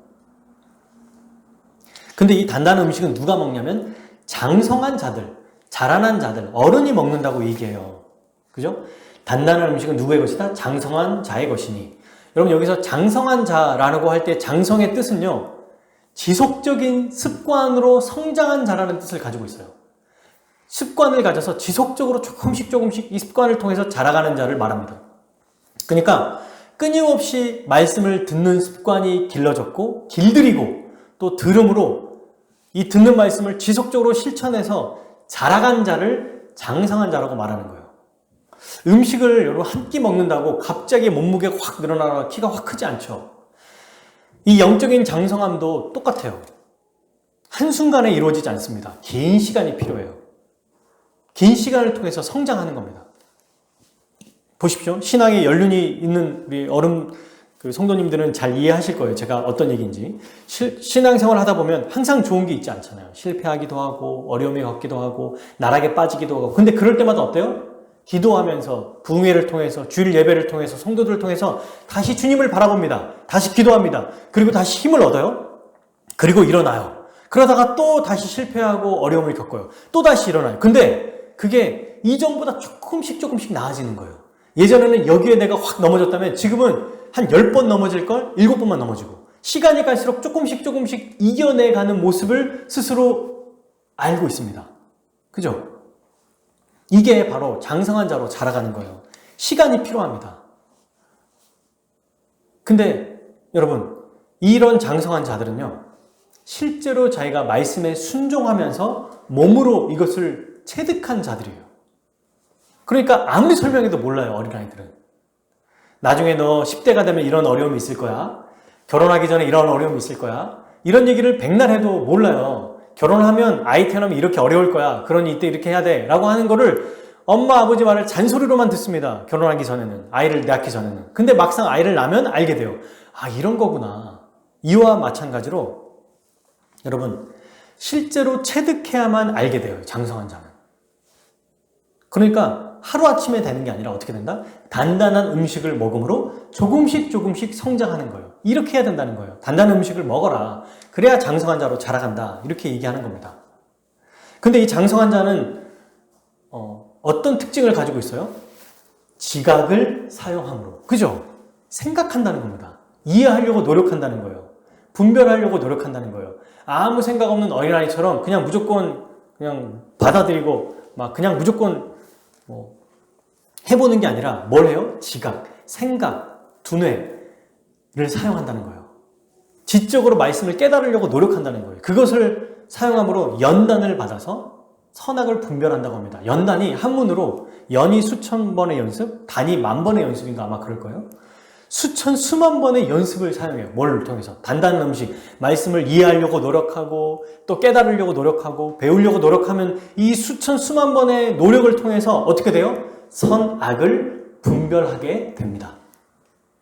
근데 이 단단한 음식은 누가 먹냐면 장성한 자들, 자라난 자들, 어른이 먹는다고 얘기해요. 그죠? 단단한 음식은 누구의 것이다? 장성한 자의 것이니. 여러분 여기서 장성한 자라고 할 때 장성의 뜻은요. 지속적인 습관으로 성장한 자라는 뜻을 가지고 있어요. 습관을 가져서 지속적으로 조금씩 이 습관을 통해서 자라가는 자를 말합니다. 그러니까 끊임없이 말씀을 듣는 습관이 길러졌고 길들이고 또 들음으로 이 듣는 말씀을 지속적으로 실천해서 자라간 자를 장성한 자라고 말하는 거예요. 음식을 여러분 한 끼 먹는다고 갑자기 몸무게가 확 늘어나거나 키가 확 크지 않죠. 이 영적인 장성함도 똑같아요. 한순간에 이루어지지 않습니다. 긴 시간이 필요해요. 긴 시간을 통해서 성장하는 겁니다. 보십시오. 신앙에 연륜이 있는 우리 어른 성도님들은 잘 이해하실 거예요. 제가 어떤 얘기인지. 신앙생활을 하다 보면 항상 좋은 게 있지 않잖아요. 실패하기도 하고 어려움이 걷기도 하고 나락에 빠지기도 하고. 근데 그럴 때마다 어때요? 기도하면서 부흥회를 통해서 주일 예배를 통해서 성도들을 통해서 다시 주님을 바라봅니다. 다시 기도합니다. 그리고 다시 힘을 얻어요. 그리고 일어나요. 그러다가 또 다시 실패하고 어려움을 겪어요. 또 다시 일어나요. 근데 그게 이전보다 조금씩 나아지는 거예요. 예전에는 여기에 내가 확 넘어졌다면 지금은 한 10번 넘어질 걸 7번만 넘어지고 시간이 갈수록 조금씩 이겨내가는 모습을 스스로 알고 있습니다. 그죠? 이게 바로 장성한 자로 자라가는 거예요. 시간이 필요합니다. 근데 여러분 이런 장성한 자들은요 실제로 자기가 말씀에 순종하면서 몸으로 이것을 체득한 자들이에요. 그러니까 아무리 설명해도 몰라요. 어린아이들은. 나중에 너 10대가 되면 이런 어려움이 있을 거야. 결혼하기 전에 이런 어려움이 있을 거야. 이런 얘기를 백날 해도 몰라요. 결혼하면 아이 태어나면 이렇게 어려울 거야. 그러니 이때 이렇게 해야 돼. 라고 하는 거를 엄마 아버지 말을 잔소리로만 듣습니다. 결혼하기 전에는. 아이를 낳기 전에는. 근데 막상 아이를 낳으면 알게 돼요. 아 이런 거구나. 이와 마찬가지로 여러분 실제로 체득해야만 알게 돼요. 장성한 자는. 그러니까 하루아침에 되는 게 아니라 어떻게 된다? 단단한 음식을 먹음으로 조금씩 성장하는 거예요. 이렇게 해야 된다는 거예요. 단단한 음식을 먹어라. 그래야 장성한 자로 자라간다. 이렇게 얘기하는 겁니다. 근데 이 장성한 자는 어떤 특징을 가지고 있어요? 지각을 사용함으로. 그죠? 생각한다는 겁니다. 이해하려고 노력한다는 거예요. 분별하려고 노력한다는 거예요. 아무 생각 없는 어린아이처럼 그냥 무조건 그냥 받아들이고 막 그냥 무조건 해보는 게 아니라 뭘 해요? 지각, 생각, 두뇌를 사용한다는 거예요. 지적으로 말씀을 깨달으려고 노력한다는 거예요. 그것을 사용함으로 연단을 받아서 선악을 분별한다고 합니다. 연단이 한문으로 연이 수천 번의 연습, 단이 만 번의 연습인가 아마 그럴 거예요. 수만 번의 연습을 사용해요. 뭘 통해서? 단단한 음식, 말씀을 이해하려고 노력하고 또 깨달으려고 노력하고 배우려고 노력하면 이 수만 번의 노력을 통해서 어떻게 돼요? 선악을 분별하게 됩니다.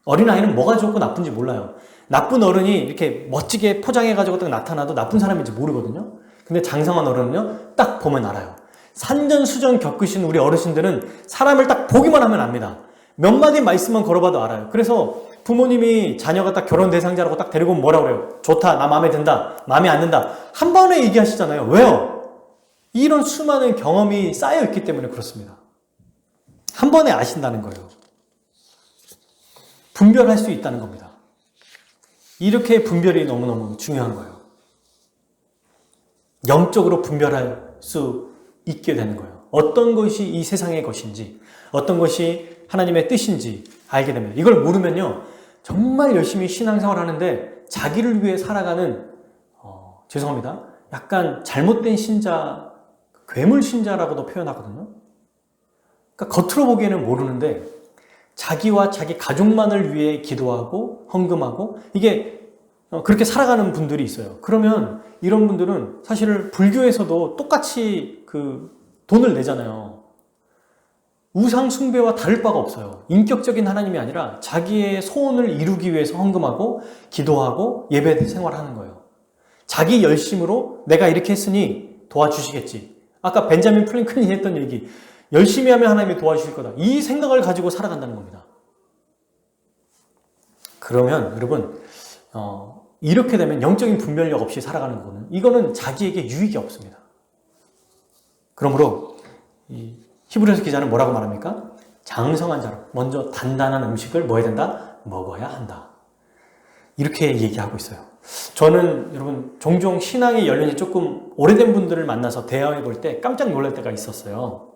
어린아이는 뭐가 좋고 나쁜지 몰라요. 나쁜 어른이 이렇게 멋지게 포장해가지고 딱 나타나도 나쁜 사람인지 모르거든요. 근데 장성한 어른은요, 딱 보면 알아요. 산전수전 겪으신 우리 어르신들은 사람을 딱 보기만 하면 압니다. 몇 마디 말씀만 걸어봐도 알아요. 그래서 부모님이 자녀가 딱 결혼 대상자라고 딱 데리고 오면 뭐라 그래요? 좋다, 나 마음에 든다, 마음에 안 든다. 한 번에 얘기하시잖아요. 왜요? 이런 수많은 경험이 쌓여 있기 때문에 그렇습니다. 한 번에 아신다는 거예요. 분별할 수 있다는 겁니다. 이렇게 분별이 너무너무 중요한 거예요. 영적으로 분별할 수 있게 되는 거예요. 어떤 것이 이 세상의 것인지, 어떤 것이 하나님의 뜻인지 알게 됩니다. 이걸 모르면요, 정말 열심히 신앙생활 하는데 자기를 위해 살아가는, 죄송합니다. 약간 잘못된 신자, 괴물 신자라고도 표현하거든요. 그러니까 겉으로 보기에는 모르는데 자기와 자기 가족만을 위해 기도하고 헌금하고 이게 그렇게 살아가는 분들이 있어요. 그러면 이런 분들은 사실 불교에서도 똑같이 그 돈을 내잖아요. 우상 숭배와 다를 바가 없어요. 인격적인 하나님이 아니라 자기의 소원을 이루기 위해서 헌금하고 기도하고 예배 생활하는 거예요. 자기 열심으로 내가 이렇게 했으니 도와주시겠지. 아까 벤자민 프랭클린이 했던 얘기, 열심히 하면 하나님이 도와주실 거다. 이 생각을 가지고 살아간다는 겁니다. 그러면 여러분 이렇게 되면 영적인 분별력 없이 살아가는 거는 이거는 자기에게 유익이 없습니다. 그러므로 이 히브리서 기자는 뭐라고 말합니까? 장성한 자로 먼저 단단한 음식을 뭐 해야 된다? 먹어야 한다. 이렇게 얘기하고 있어요. 저는 여러분 종종 신앙의 연륜이 조금 오래된 분들을 만나서 대화해 볼 때 깜짝 놀랄 때가 있었어요.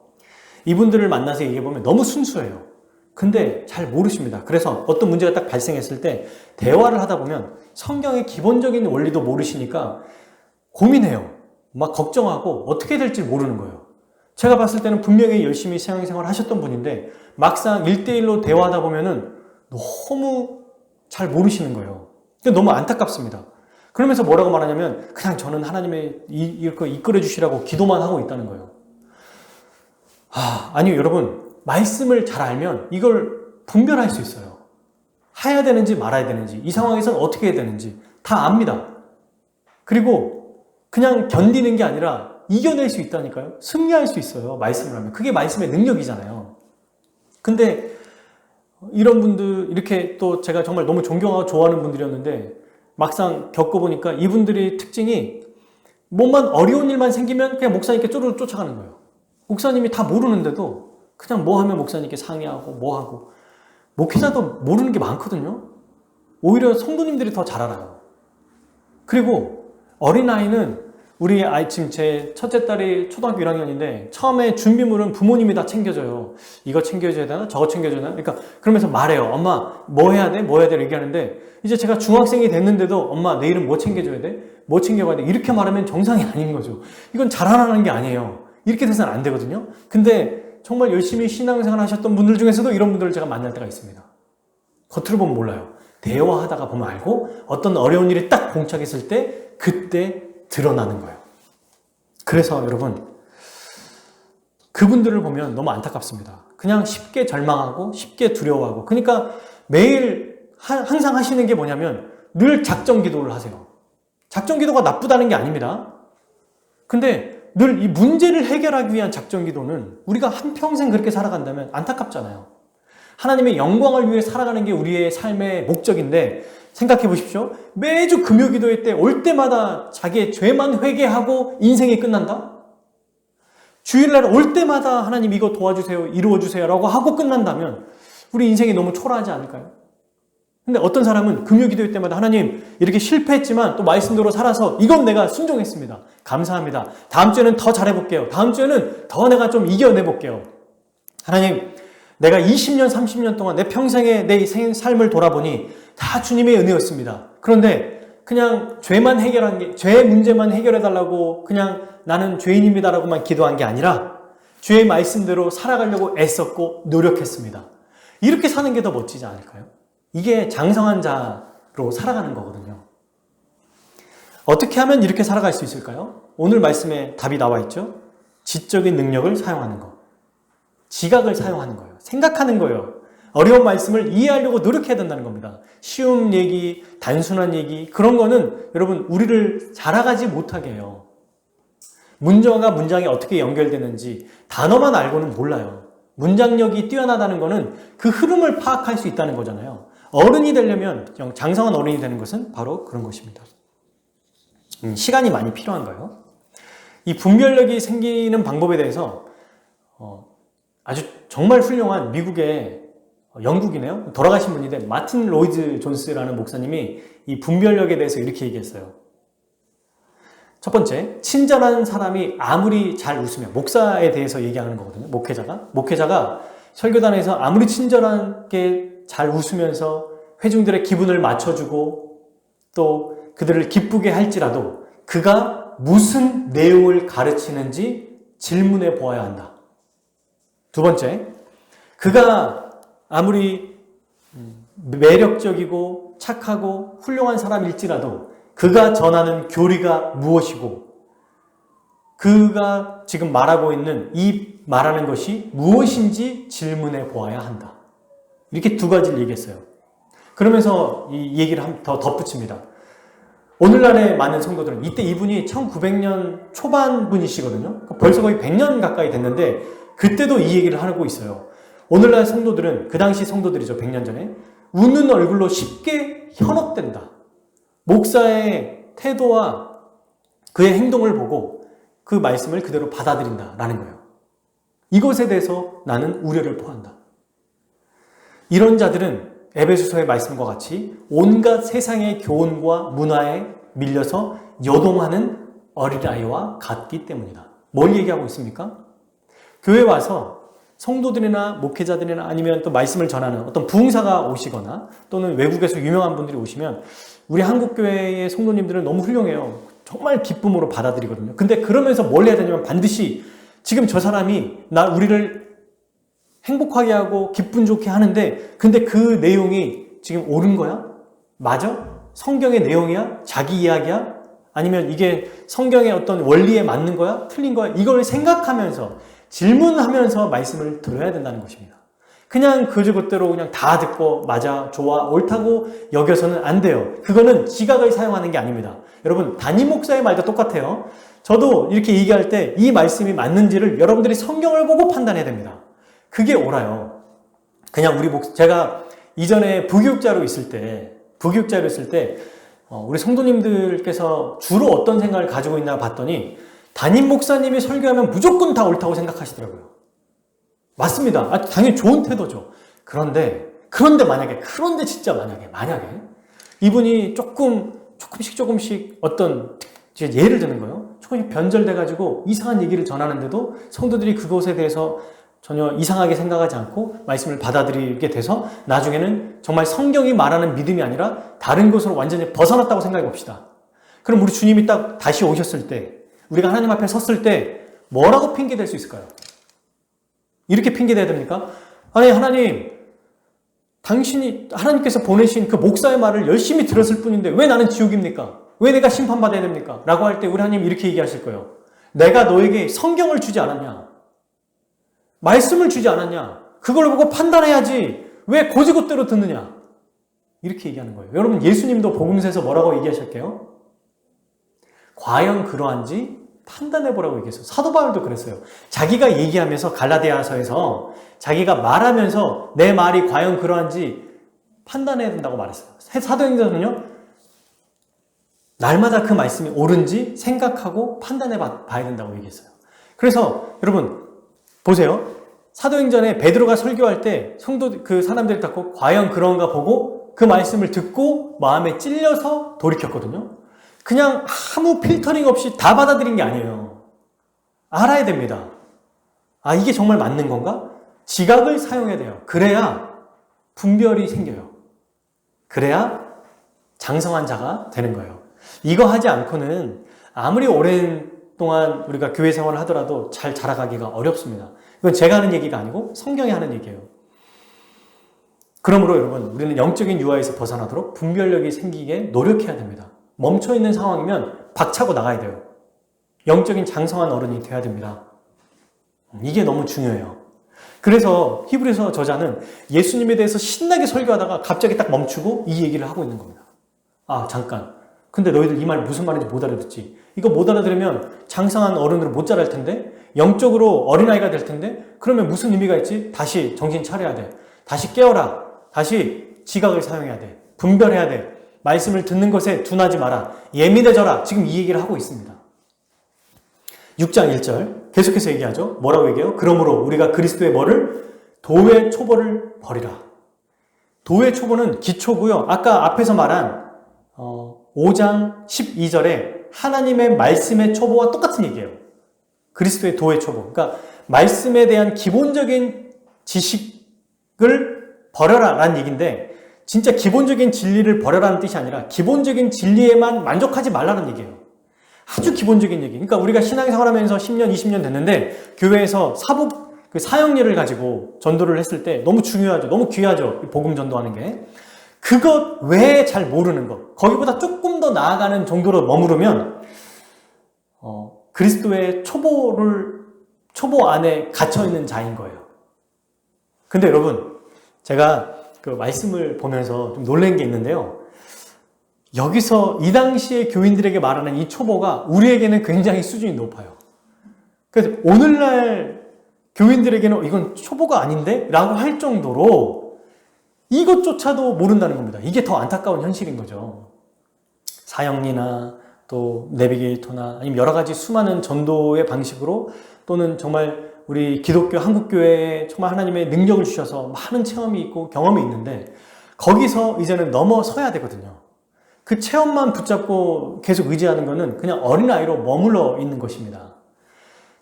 이분들을 만나서 얘기해 보면 너무 순수해요. 근데 잘 모르십니다. 그래서 어떤 문제가 딱 발생했을 때 대화를 하다 보면 성경의 기본적인 원리도 모르시니까 고민해요. 막 걱정하고 어떻게 될지 모르는 거예요. 제가 봤을 때는 분명히 열심히 신앙생활 하셨던 분인데 막상 1대1로 대화하다 보면은 너무 잘 모르시는 거예요. 너무 안타깝습니다. 그러면서 뭐라고 말하냐면 그냥 저는 하나님의 이렇게 이끌어 주시라고 기도만 하고 있다는 거예요. 아니요 여러분, 말씀을 잘 알면 이걸 분별할 수 있어요. 해야 되는지 말아야 되는지, 이 상황에서는 어떻게 해야 되는지 다 압니다. 그리고 그냥 견디는 게 아니라 이겨낼 수 있다니까요. 승리할 수 있어요. 말씀을 하면. 그게 말씀의 능력이잖아요. 근데 이런 분들, 이렇게 또 제가 정말 너무 존경하고 좋아하는 분들이었는데 막상 겪어보니까 이분들의 특징이 뭐만 어려운 일만 생기면 그냥 목사님께 쪼르르 쫓아가는 거예요. 목사님이 다 모르는데도 그냥 뭐 하면 목사님께 상의하고 뭐 하고. 목회자도 모르는 게 많거든요. 오히려 성도님들이 더 잘 알아요. 그리고 어린아이는 우리 아이, 지금 제 첫째 딸이 초등학교 1학년인데 처음에 준비물은 부모님이 다 챙겨줘요. 이거 챙겨줘야 되나? 저거 챙겨줘야 되나? 그러니까 그러면서 말해요. 엄마 뭐 해야 돼? 뭐 해야 돼? 얘기하는데 이제 제가 중학생이 됐는데도 엄마 내일은 뭐 챙겨줘야 돼? 뭐 챙겨가야 돼? 이렇게 말하면 정상이 아닌 거죠. 이건 잘하라는 게 아니에요. 이렇게 돼서는 안 되거든요. 근데 정말 열심히 신앙생활 하셨던 분들 중에서도 이런 분들을 제가 만날 때가 있습니다. 겉으로 보면 몰라요. 대화하다가 보면 알고 어떤 어려운 일이 딱 봉착했을 때 그때 드러나는 거예요. 그래서 여러분 그분들을 보면 너무 안타깝습니다. 그냥 쉽게 절망하고 쉽게 두려워하고, 그러니까 매일 항상 하시는 게 뭐냐면 늘 작정 기도를 하세요. 작정 기도가 나쁘다는 게 아닙니다. 근데 늘 이 문제를 해결하기 위한 작정 기도는 우리가 한평생 그렇게 살아간다면 안타깝잖아요. 하나님의 영광을 위해 살아가는 게 우리의 삶의 목적인데 생각해 보십시오. 매주 금요 기도회 때 올 때마다 자기의 죄만 회개하고 인생이 끝난다? 주일날 올 때마다 하나님 이거 도와주세요, 이루어주세요 라고 하고 끝난다면 우리 인생이 너무 초라하지 않을까요? 근데 어떤 사람은 금요 기도회 때마다 하나님 이렇게 실패했지만 또 말씀대로 살아서 이건 내가 순종했습니다. 감사합니다. 다음 주에는 더 잘해볼게요. 다음 주에는 더 내가 좀 이겨내볼게요. 하나님, 내가 20년, 30년 동안 내 평생의 내 삶을 돌아보니 다 주님의 은혜였습니다. 그런데 그냥 죄만 해결한 게, 죄 문제만 해결해달라고 그냥 나는 죄인입니다라고만 기도한 게 아니라 주의 말씀대로 살아가려고 애썼고 노력했습니다. 이렇게 사는 게 더 멋지지 않을까요? 이게 장성한 자로 살아가는 거거든요. 어떻게 하면 이렇게 살아갈 수 있을까요? 오늘 말씀에 답이 나와 있죠? 지적인 능력을 사용하는 것. 지각을 사용하는 거예요. 생각하는 거예요. 어려운 말씀을 이해하려고 노력해야 된다는 겁니다. 쉬운 얘기, 단순한 얘기, 그런 거는 여러분 우리를 자라가지 못하게 해요. 문장과 문장이 어떻게 연결되는지 단어만 알고는 몰라요. 문장력이 뛰어나다는 거는 그 흐름을 파악할 수 있다는 거잖아요. 어른이 되려면, 장성한 어른이 되는 것은 바로 그런 것입니다. 시간이 많이 필요한가요? 이 분별력이 생기는 방법에 대해서 아주 정말 훌륭한 미국의 영국이네요. 돌아가신 분인데 마틴 로이드 존스라는 목사님이 이 분별력에 대해서 이렇게 얘기했어요. 첫 번째, 친절한 사람이 아무리 잘 웃으면, 목사에 대해서 얘기하는 거거든요. 목회자가 설교단에서 아무리 친절하게 잘 웃으면서 회중들의 기분을 맞춰주고 또 그들을 기쁘게 할지라도 그가 무슨 내용을 가르치는지 질문해 보아야 한다. 두 번째, 그가 아무리 매력적이고 착하고 훌륭한 사람일지라도 그가 전하는 교리가 무엇이고 그가 지금 말하고 있는 이 말하는 것이 무엇인지 질문해 보아야 한다. 이렇게 두 가지를 얘기했어요. 그러면서 이 얘기를 더 덧붙입니다. 오늘날의 많은 성도들은 이때 이분이 1900년 초반 분이시거든요. 벌써 거의 100년 가까이 됐는데 그때도 이 얘기를 하고 있어요. 오늘날 성도들은 그 당시 성도들이죠. 100년 전에 웃는 얼굴로 쉽게 현혹된다. 목사의 태도와 그의 행동을 보고 그 말씀을 그대로 받아들인다라는 거예요. 이것에 대해서 나는 우려를 토한다. 이런 자들은 에베소서의 말씀과 같이 온갖 세상의 교훈과 문화에 밀려서 여동하는 어린아이와 같기 때문이다. 뭘 얘기하고 있습니까? 교회 와서 성도들이나 목회자들이나 아니면 또 말씀을 전하는 어떤 부흥사가 오시거나 또는 외국에서 유명한 분들이 오시면 우리 한국교회의 성도님들은 너무 훌륭해요. 정말 기쁨으로 받아들이거든요. 근데 그러면서 뭘 해야 되냐면 반드시 지금 저 사람이 우리를 행복하게 하고 기분 좋게 하는데 근데 그 내용이 지금 옳은 거야? 맞아? 성경의 내용이야? 자기 이야기야? 아니면 이게 성경의 어떤 원리에 맞는 거야? 틀린 거야? 이걸 생각하면서 질문하면서 말씀을 들어야 된다는 것입니다. 그냥 그것대로 그냥 다 듣고 맞아, 좋아, 옳다고 여겨서는 안 돼요. 그거는 지각을 사용하는 게 아닙니다. 여러분 담임 목사의 말도 똑같아요. 저도 이렇게 얘기할 때 이 말씀이 맞는지를 여러분들이 성경을 보고 판단해야 됩니다. 그게 옳아요. 그냥 제가 이전에 부교육자로 있을 때 우리 성도님들께서 주로 어떤 생각을 가지고 있나 봤더니 담임 목사님이 설교하면 무조건 다 옳다고 생각하시더라고요. 맞습니다. 당연히 좋은 태도죠. 그런데 진짜 만약에 이분이 조금씩 어떤 예를 드는 거예요. 조금씩 변절돼가지고 이상한 얘기를 전하는데도 성도들이 그것에 대해서 전혀 이상하게 생각하지 않고 말씀을 받아들이게 돼서 나중에는 정말 성경이 말하는 믿음이 아니라 다른 것으로 완전히 벗어났다고 생각해 봅시다. 그럼 우리 주님이 딱 다시 오셨을 때 우리가 하나님 앞에 섰을 때 뭐라고 핑계댈 수 있을까요? 이렇게 핑계대야 됩니까? 아니 하나님 하나님께서 보내신 그 목사의 말을 열심히 들었을 뿐인데 왜 나는 지옥입니까? 왜 내가 심판받아야 됩니까? 라고 할 때 우리 하나님 이렇게 얘기하실 거예요. 내가 너에게 성경을 주지 않았냐? 말씀을 주지 않았냐? 그걸 보고 판단해야지 왜 고지고대로 듣느냐? 이렇게 얘기하는 거예요. 여러분 예수님도 복음서에서 뭐라고 얘기하셨게요? 과연 그러한지 판단해보라고 얘기했어요. 사도 바울도 그랬어요. 자기가 얘기하면서 갈라디아서에서 자기가 말하면서 내 말이 과연 그러한지 판단해야 된다고 말했어요. 사도행전은요. 날마다 그 말씀이 옳은지 생각하고 판단해 봐야 된다고 얘기했어요. 그래서 여러분 보세요. 사도행전에 베드로가 설교할 때 그 사람들이 듣고 과연 그런가 보고 그 말씀을 듣고 마음에 찔려서 돌이켰거든요. 그냥 아무 필터링 없이 다 받아들인 게 아니에요. 알아야 됩니다. 이게 정말 맞는 건가? 지각을 사용해야 돼요. 그래야 분별이 생겨요. 그래야 장성한 자가 되는 거예요. 이거 하지 않고는 아무리 오랜 동안 우리가 교회 생활을 하더라도 잘 자라가기가 어렵습니다. 이건 제가 하는 얘기가 아니고 성경이 하는 얘기예요. 그러므로 여러분 우리는 영적인 유아에서 벗어나도록 분별력이 생기게 노력해야 됩니다. 멈춰있는 상황이면 박차고 나가야 돼요. 영적인 장성한 어른이 돼야 됩니다. 이게 너무 중요해요. 그래서 히브리서 저자는 예수님에 대해서 신나게 설교하다가 갑자기 딱 멈추고 이 얘기를 하고 있는 겁니다. 잠깐. 근데 너희들 이 말 무슨 말인지 못 알아듣지? 이거 못 알아들으면 장성한 어른으로 못 자랄 텐데? 영적으로 어린아이가 될 텐데? 그러면 무슨 의미가 있지? 다시 정신 차려야 돼. 다시 깨어라. 다시 지각을 사용해야 돼. 분별해야 돼. 말씀을 듣는 것에 둔하지 마라. 예민해져라. 지금 이 얘기를 하고 있습니다. 6장 1절 계속해서 얘기하죠. 뭐라고 얘기해요? 그러므로 우리가 그리스도의 도의 초보를 버리라. 도의 초보는 기초고요. 아까 앞에서 말한 5장 12절에 하나님의 말씀의 초보와 똑같은 얘기예요. 그리스도의 도의 초보. 그러니까 말씀에 대한 기본적인 지식을 버려라 라는 얘기인데 진짜 기본적인 진리를 버려라는 뜻이 아니라 기본적인 진리에만 만족하지 말라는 얘기예요. 아주 기본적인 얘기. 그러니까 우리가 신앙생활 하면서 10년, 20년 됐는데 교회에서 그 사형리를 가지고 전도를 했을 때 너무 중요하죠. 너무 귀하죠. 복음 전도하는 게. 그것 외에 잘 모르는 것, 거기보다 조금 더 나아가는 정도로 머무르면 그리스도의 초보 안에 갇혀있는 자인 거예요. 근데 여러분, 제가 그 말씀을 보면서 좀 놀란 게 있는데요. 여기서 이 당시에 교인들에게 말하는 이 초보가 우리에게는 굉장히 수준이 높아요. 그래서 오늘날 교인들에게는 이건 초보가 아닌데? 라고 할 정도로 이것조차도 모른다는 겁니다. 이게 더 안타까운 현실인 거죠. 사형리나 또 내비게이터나 아니면 여러 가지 수많은 전도의 방식으로 또는 정말 우리 기독교 한국교회에 정말 하나님의 능력을 주셔서 많은 체험이 있고 경험이 있는데 거기서 이제는 넘어서야 되거든요. 그 체험만 붙잡고 계속 의지하는 것은 그냥 어린아이로 머물러 있는 것입니다.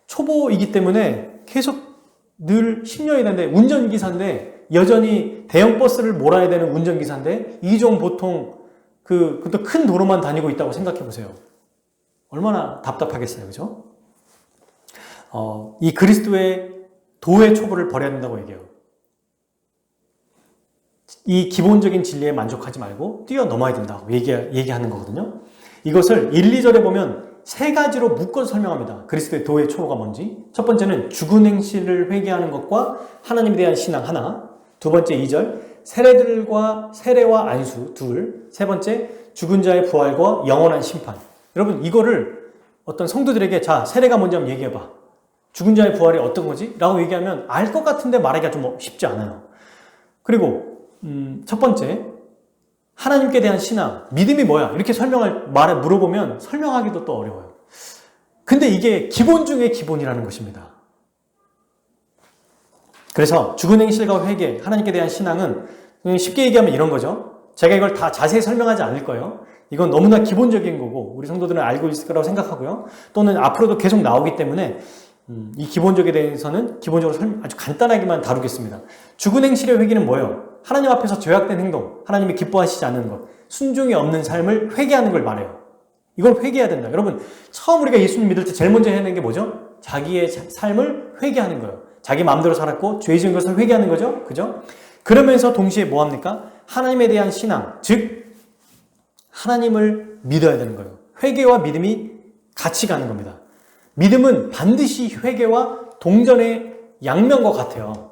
초보이기 때문에 계속 늘 10년이 됐는데 운전기사인데 여전히 대형 버스를 몰아야 되는 운전기사인데 이종 보통 그것도 큰 도로만 다니고 있다고 생각해 보세요. 얼마나 답답하겠어요. 그죠? 이 그리스도의 도의 초보를 버려야 된다고 얘기해요. 이 기본적인 진리에 만족하지 말고 뛰어넘어야 된다고 얘기하는 거거든요. 이것을 1, 2절에 보면 세 가지로 묶어서 설명합니다. 그리스도의 도의 초보가 뭔지. 첫 번째는 죽은 행실을 회개하는 것과 하나님에 대한 신앙 하나. 두 번째 2절 세례와 안수 둘. 세 번째 죽은 자의 부활과 영원한 심판. 여러분 이거를 어떤 성도들에게 자 세례가 뭔지 한번 얘기해봐. 죽은 자의 부활이 어떤 거지? 라고 얘기하면 알 것 같은데 말하기가 좀 쉽지 않아요. 그리고 첫 번째 하나님께 대한 신앙, 믿음이 뭐야? 이렇게 물어보면 설명하기도 또 어려워요. 근데 이게 기본 중에 기본이라는 것입니다. 그래서 죽은 행실과 회개, 하나님께 대한 신앙은 쉽게 얘기하면 이런 거죠. 제가 이걸 다 자세히 설명하지 않을 거예요. 이건 너무나 기본적인 거고 우리 성도들은 알고 있을 거라고 생각하고요. 또는 앞으로도 계속 나오기 때문에 이 기본적에 대해서는 기본적으로 아주 간단하게만 다루겠습니다. 죽은 행실의 회개는 뭐예요? 하나님 앞에서 죄악된 행동, 하나님이 기뻐하시지 않는 것, 순종이 없는 삶을 회개하는 걸 말해요. 이걸 회개해야 된다. 여러분, 처음 우리가 예수님 믿을 때 제일 먼저 해야 되는 게 뭐죠? 자기의 삶을 회개하는 거예요. 자기 마음대로 살았고 죄 지은 것을 회개하는 거죠. 그죠? 그러면서 동시에 뭐 합니까? 하나님에 대한 신앙, 즉 하나님을 믿어야 되는 거예요. 회개와 믿음이 같이 가는 겁니다. 믿음은 반드시 회개와 동전의 양면과 같아요.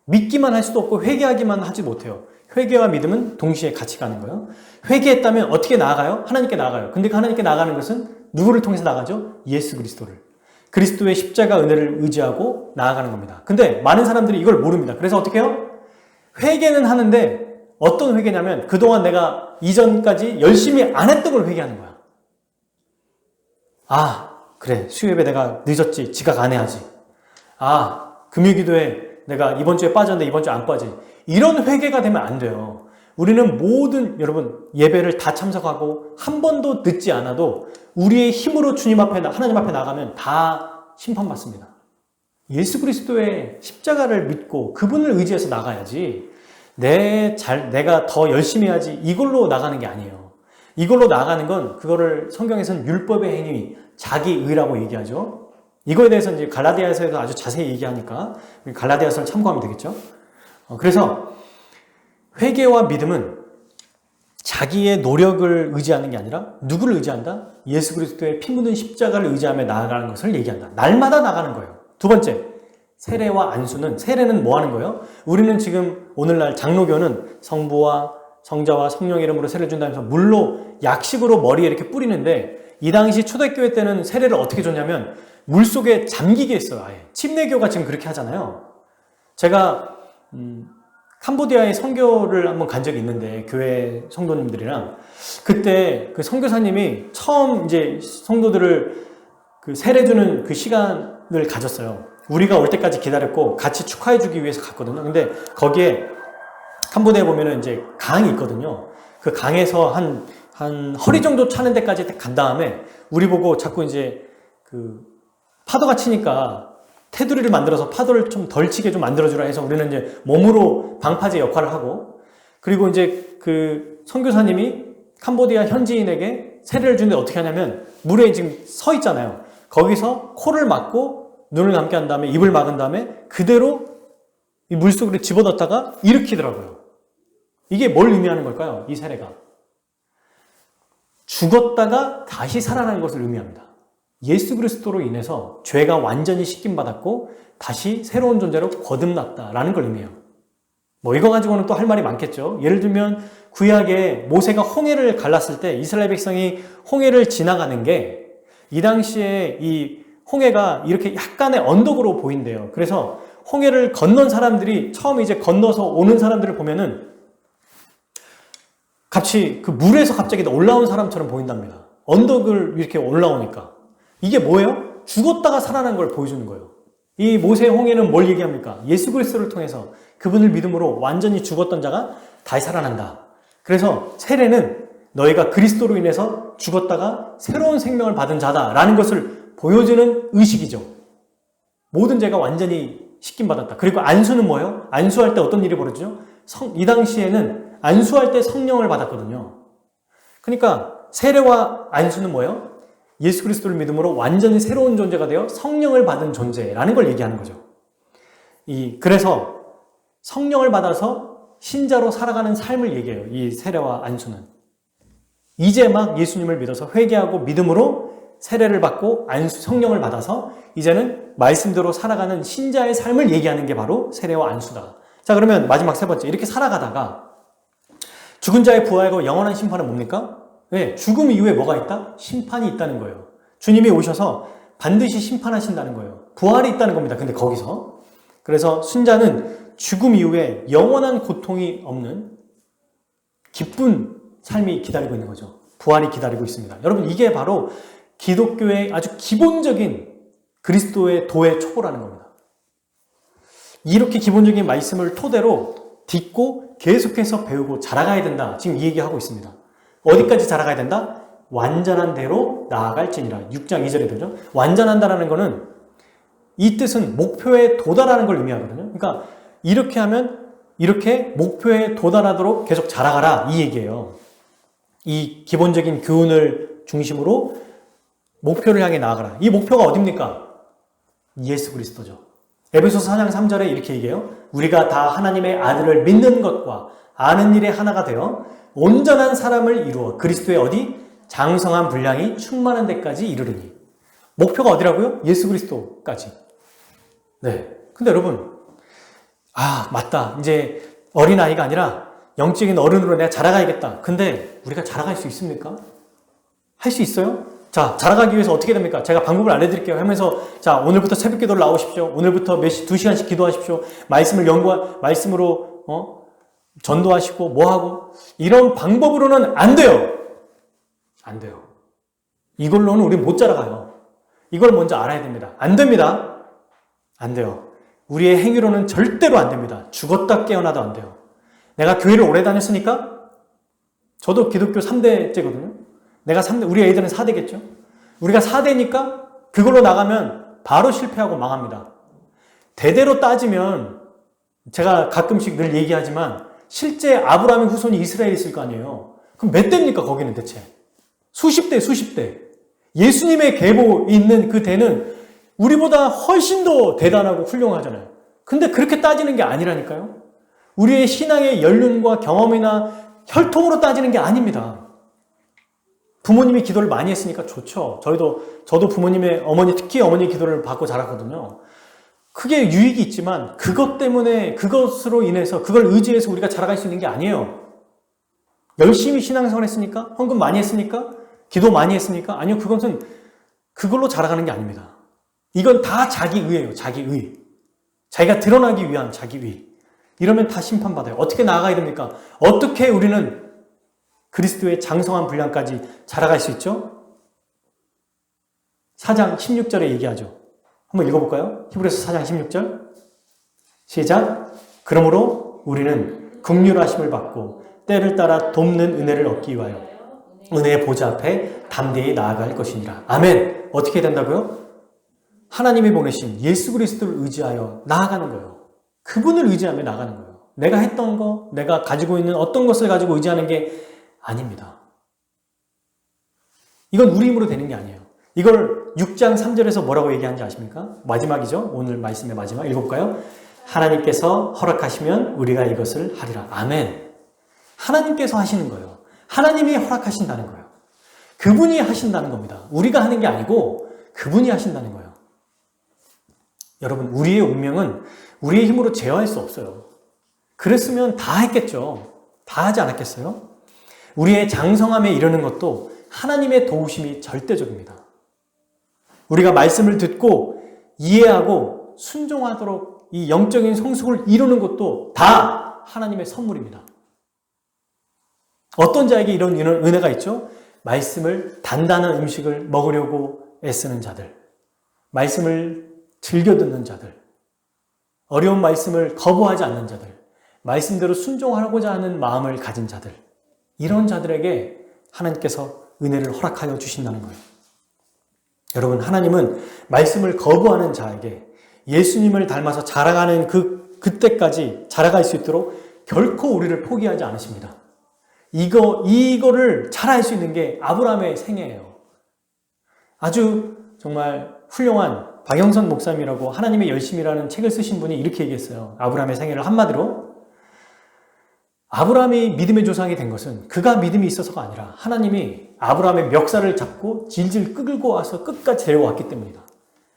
믿기만 할 수도 없고 회개하기만 하지 못해요. 회개와 믿음은 동시에 같이 가는 거예요. 회개했다면 어떻게 나아가요? 하나님께 나아가요. 근데 그 하나님께 나아가는 것은 누구를 통해서 나가죠? 예수 그리스도를. 그리스도의 십자가 은혜를 의지하고 나아가는 겁니다. 근데 많은 사람들이 이걸 모릅니다. 그래서 어떻게 해요? 회개는 하는데 어떤 회개냐면 그동안 내가 이전까지 열심히 안 했던 걸 회개하는 거야. 아, 그래. 수요예배 내가 늦었지. 지각 안 해야지. 아, 금요기도에 내가 이번 주에 빠졌는데 이번 주에 안 빠지. 이런 회개가 되면 안 돼요. 우리는 여러분 예배를 다 참석하고 한 번도 늦지 않아도 우리의 힘으로 주님 앞에 하나님 앞에 나가면 다 심판받습니다. 예수 그리스도의 십자가를 믿고 그분을 의지해서 나가야지 내가 더 열심히 해야지 이걸로 나가는 게 아니에요. 이걸로 나가는 건 그거를 성경에서는 율법의 행위, 자기의라고 얘기하죠. 이거에 대해서 이제 갈라디아서에서 아주 자세히 얘기하니까 갈라디아서를 참고하면 되겠죠. 그래서 회개와 믿음은 자기의 노력을 의지하는 게 아니라 누구를 의지한다? 예수 그리스도의 피 묻은 십자가를 의지하며 나아가는 것을 얘기한다. 날마다 나가는 거예요. 두 번째, 세례와 안수는 세례는 뭐 하는 거예요? 우리는 지금 오늘날 장로교는 성부와 성자와 성령 이름으로 세례를 준다면서 물로 약식으로 머리에 이렇게 뿌리는데 이 당시 초대교회 때는 세례를 어떻게 줬냐면 물속에 잠기게 했어요. 아예. 침례교가 지금 그렇게 하잖아요. 제가 캄보디아에 선교를 한번 간 적이 있는데 교회 성도님들이랑 그때 그 선교사님이 처음 이제 성도들을 그 세례 주는 그 시간을 가졌어요. 우리가 올 때까지 기다렸고 같이 축하해 주기 위해서 갔거든요. 근데 거기에 캄보디아에 보면은 이제 강이 있거든요. 그 강에서 한 허리 정도 차는 데까지 간 다음에 우리 보고 자꾸 이제 그 파도가 치니까 테두리를 만들어서 파도를 좀 덜 치게 좀 만들어주라 해서 우리는 이제 몸으로 방파제 역할을 하고 그리고 이제 그 선교사님이 캄보디아 현지인에게 세례를 주는데 어떻게 하냐면 물에 지금 서 있잖아요. 거기서 코를 막고 눈을 감게 한 다음에 입을 막은 다음에 그대로 이 물속으로 집어넣다가 일으키더라고요. 이게 뭘 의미하는 걸까요? 이 세례가. 죽었다가 다시 살아나는 것을 의미합니다. 예수 그리스도로 인해서 죄가 완전히 씻김받았고 다시 새로운 존재로 거듭났다라는 걸 의미해요. 뭐 이거 가지고는 또 할 말이 많겠죠. 예를 들면 구약에 모세가 홍해를 갈랐을 때 이스라엘 백성이 홍해를 지나가는 게 이 당시에 이 홍해가 이렇게 약간의 언덕으로 보인대요. 그래서 홍해를 건넌 사람들이 처음 이제 건너서 오는 사람들을 보면은 같이 그 물에서 갑자기 올라온 사람처럼 보인답니다. 언덕을 이렇게 올라오니까. 이게 뭐예요? 죽었다가 살아난 걸 보여주는 거예요. 이 모세의 홍해는 뭘 얘기합니까? 예수 그리스도를 통해서 그분을 믿음으로 완전히 죽었던 자가 다시 살아난다. 그래서 세례는 너희가 그리스도로 인해서 죽었다가 새로운 생명을 받은 자다라는 것을 보여주는 의식이죠. 모든 죄가 완전히 씻김받았다. 그리고 안수는 뭐예요? 안수할 때 어떤 일이 벌어지죠? 이 당시에는 안수할 때 성령을 받았거든요. 그러니까 세례와 안수는 뭐예요? 예수 그리스도를 믿음으로 완전히 새로운 존재가 되어 성령을 받은 존재라는 걸 얘기하는 거죠. 그래서 성령을 받아서 신자로 살아가는 삶을 얘기해요. 이 세례와 안수는. 이제 막 예수님을 믿어서 회개하고 믿음으로 세례를 받고 성령을 받아서 이제는 말씀대로 살아가는 신자의 삶을 얘기하는 게 바로 세례와 안수다. 자, 그러면 마지막 세 번째. 이렇게 살아가다가 죽은 자의 부활과 영원한 심판은 뭡니까? 네, 죽음 이후에 뭐가 있다? 심판이 있다는 거예요. 주님이 오셔서 반드시 심판하신다는 거예요. 부활이 있다는 겁니다. 근데 거기서. 그래서 순자는 죽음 이후에 영원한 고통이 없는 기쁜 삶이 기다리고 있는 거죠. 부활이 기다리고 있습니다. 여러분, 이게 바로 기독교의 아주 기본적인 그리스도의 도의 촉구라는 겁니다. 이렇게 기본적인 말씀을 토대로 딛고 계속해서 배우고 자라가야 된다. 지금 이 얘기하고 있습니다. 어디까지 자라가야 된다? 완전한 대로 나아갈지니라. 6장 2절에 되죠. 완전한다라는 거는 이 뜻은 목표에 도달하는 걸 의미하거든요. 그러니까 이렇게 하면 이렇게 목표에 도달하도록 계속 자라가라 이 얘기예요. 이 기본적인 교훈을 중심으로 목표를 향해 나아가라. 이 목표가 어딥니까? 예수 그리스도죠. 에베소서 4장 3절에 이렇게 얘기해요. 우리가 다 하나님의 아들을 믿는 것과 아는 일에 하나가 되어 온전한 사람을 이루어 그리스도의 어디? 장성한 분량이 충만한 데까지 이르르니. 목표가 어디라고요? 예수 그리스도까지. 네. 근데 여러분, 맞다. 이제 어린아이가 아니라 영적인 어른으로 내가 자라가야겠다. 근데 우리가 자라갈 수 있습니까? 할 수 있어요? 자, 자라가기 위해서 어떻게 됩니까? 제가 방법을 알려드릴게요 하면서 자, 오늘부터 새벽 기도를 나오십시오. 오늘부터 2시간씩 기도하십시오. 말씀으로 전도하시고 뭐하고 이런 방법으로는 안 돼요. 안 돼요. 이걸로는 우리 못 자라가요. 이걸 먼저 알아야 됩니다. 안 됩니다. 안 돼요. 우리의 행위로는 절대로 안 됩니다. 죽었다 깨어나도 안 돼요. 내가 교회를 오래 다녔으니까 저도 기독교 3대째거든요. 우리 애들은 4대겠죠. 우리가 4대니까 그걸로 나가면 바로 실패하고 망합니다. 대대로 따지면 제가 가끔씩 늘 얘기하지만 실제 아브라함의 후손이 이스라엘에 있을 거 아니에요. 그럼 몇 대입니까 거기는 대체? 수십 대. 예수님의 계보에 있는 그 대는 우리보다 훨씬 더 대단하고 훌륭하잖아요. 근데 그렇게 따지는 게 아니라니까요. 우리의 신앙의 연륜과 경험이나 혈통으로 따지는 게 아닙니다. 부모님이 기도를 많이 했으니까 좋죠. 저도 부모님의 특히 어머니 기도를 받고 자랐거든요. 크게 유익이 있지만 그것으로 인해서 그걸 의지해서 우리가 자라갈 수 있는 게 아니에요. 열심히 신앙생활 했으니까? 헌금 많이 했으니까? 기도 많이 했으니까? 아니요, 그것은 그걸로 자라가는 게 아닙니다. 이건 다 자기의예요. 자기의. 자기가 드러나기 위한 자기의. 이러면 다 심판받아요. 어떻게 나아가야 됩니까? 어떻게 우리는 그리스도의 장성한 분량까지 자라갈 수 있죠? 4장 16절에 얘기하죠. 한번 읽어볼까요? 히브리서 4장 16절. 시작. 그러므로 우리는 긍휼하심을 받고 때를 따라 돕는 은혜를 얻기 위하여 은혜의 보좌 앞에 담대히 나아갈 것이니라. 아멘. 어떻게 된다고요? 하나님이 보내신 예수 그리스도를 의지하여 나아가는 거예요. 그분을 의지하며 나가는 거예요. 내가 했던 거, 내가 가지고 있는 어떤 것을 가지고 의지하는 게 아닙니다. 이건 우리 힘으로 되는 게 아니에요. 이걸 6장 3절에서 뭐라고 얘기하는지 아십니까? 마지막이죠. 오늘 말씀의 마지막. 읽어볼까요? 하나님께서 허락하시면 우리가 이것을 하리라. 아멘. 하나님께서 하시는 거예요. 하나님이 허락하신다는 거예요. 그분이 하신다는 겁니다. 우리가 하는 게 아니고 그분이 하신다는 거예요. 여러분, 우리의 운명은 우리의 힘으로 제어할 수 없어요. 그랬으면 다 했겠죠. 다 하지 않았겠어요? 우리의 장성함에 이르는 것도 하나님의 도우심이 절대적입니다. 우리가 말씀을 듣고 이해하고 순종하도록 이 영적인 성숙을 이루는 것도 다 하나님의 선물입니다. 어떤 자에게 이런 은혜가 있죠? 말씀을 단단한 음식을 먹으려고 애쓰는 자들, 말씀을 즐겨 듣는 자들, 어려운 말씀을 거부하지 않는 자들, 말씀대로 순종하고자 하는 마음을 가진 자들, 이런 자들에게 하나님께서 은혜를 허락하여 주신다는 거예요. 여러분, 하나님은 말씀을 거부하는 자에게 예수님을 닮아서 자라가는 그때까지 자라갈 수 있도록 결코 우리를 포기하지 않으십니다. 이거를 잘할 수 있는 게 아브라함의 생애예요. 아주 정말 훌륭한 박영선 목사님이라고 하나님의 열심이라는 책을 쓰신 분이 이렇게 얘기했어요. 아브라함의 생애를 한마디로, 아브라함이 믿음의 조상이 된 것은 그가 믿음이 있어서가 아니라 하나님이 아브라함의 멱살을 잡고 질질 끌고 와서 끝까지 데려왔기 때문이다.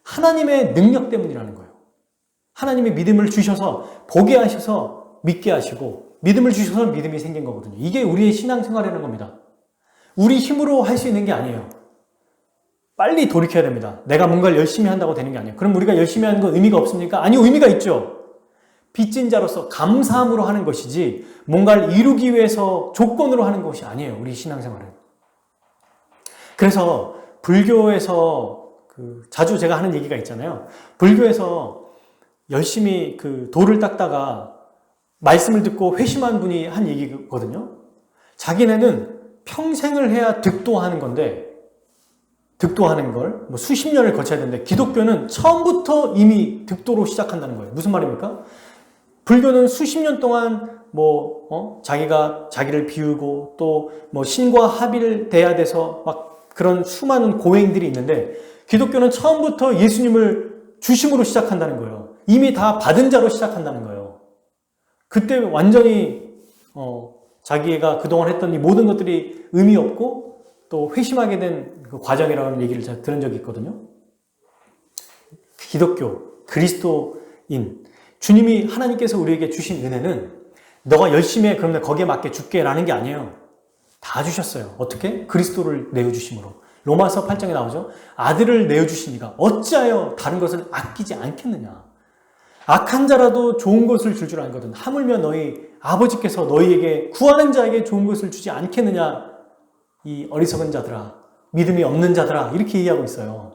하나님의 능력 때문이라는 거예요. 하나님이 믿음을 주셔서 보게 하셔서 믿게 하시고 믿음을 주셔서 믿음이 생긴 거거든요. 이게 우리의 신앙생활이라는 겁니다. 우리 힘으로 할 수 있는 게 아니에요. 빨리 돌이켜야 됩니다. 내가 뭔가를 열심히 한다고 되는 게 아니에요. 그럼 우리가 열심히 하는 건 의미가 없습니까? 아니요, 의미가 있죠. 빚진 자로서 감사함으로 하는 것이지 뭔가를 이루기 위해서 조건으로 하는 것이 아니에요. 우리 신앙생활은. 그래서 불교에서 자주 제가 하는 얘기가 있잖아요. 불교에서 열심히 도를 닦다가 말씀을 듣고 회심한 분이 한 얘기거든요. 자기네는 평생을 해야 득도하는 건데, 득도하는 걸 수십 년을 거쳐야 되는데, 기독교는 처음부터 이미 득도로 시작한다는 거예요. 무슨 말입니까? 불교는 수십 년 동안 자기가 자기를 비우고 또 신과 합의를 돼야 돼서 막 그런 수많은 고행들이 있는데, 기독교는 처음부터 예수님을 주심으로 시작한다는 거예요. 이미 다 받은 자로 시작한다는 거예요. 그때 완전히 자기가 그동안 했던 이 모든 것들이 의미 없고 또 회심하게 된 그 과정이라는 얘기를 제가 들은 적이 있거든요. 기독교, 그리스도인, 주님이 하나님께서 우리에게 주신 은혜는 너가 열심히 해, 그러면 거기에 맞게 줄게 라는 게 아니에요. 다 주셨어요. 어떻게? 그리스도를 내어주심으로. 로마서 8장에 나오죠. 아들을 내어주시니까 어찌하여 다른 것을 아끼지 않겠느냐. 악한 자라도 좋은 것을 줄 줄 알거든. 하물며 너희 아버지께서 너희에게 구하는 자에게 좋은 것을 주지 않겠느냐. 이 어리석은 자들아, 믿음이 없는 자들아, 이렇게 얘기하고 있어요.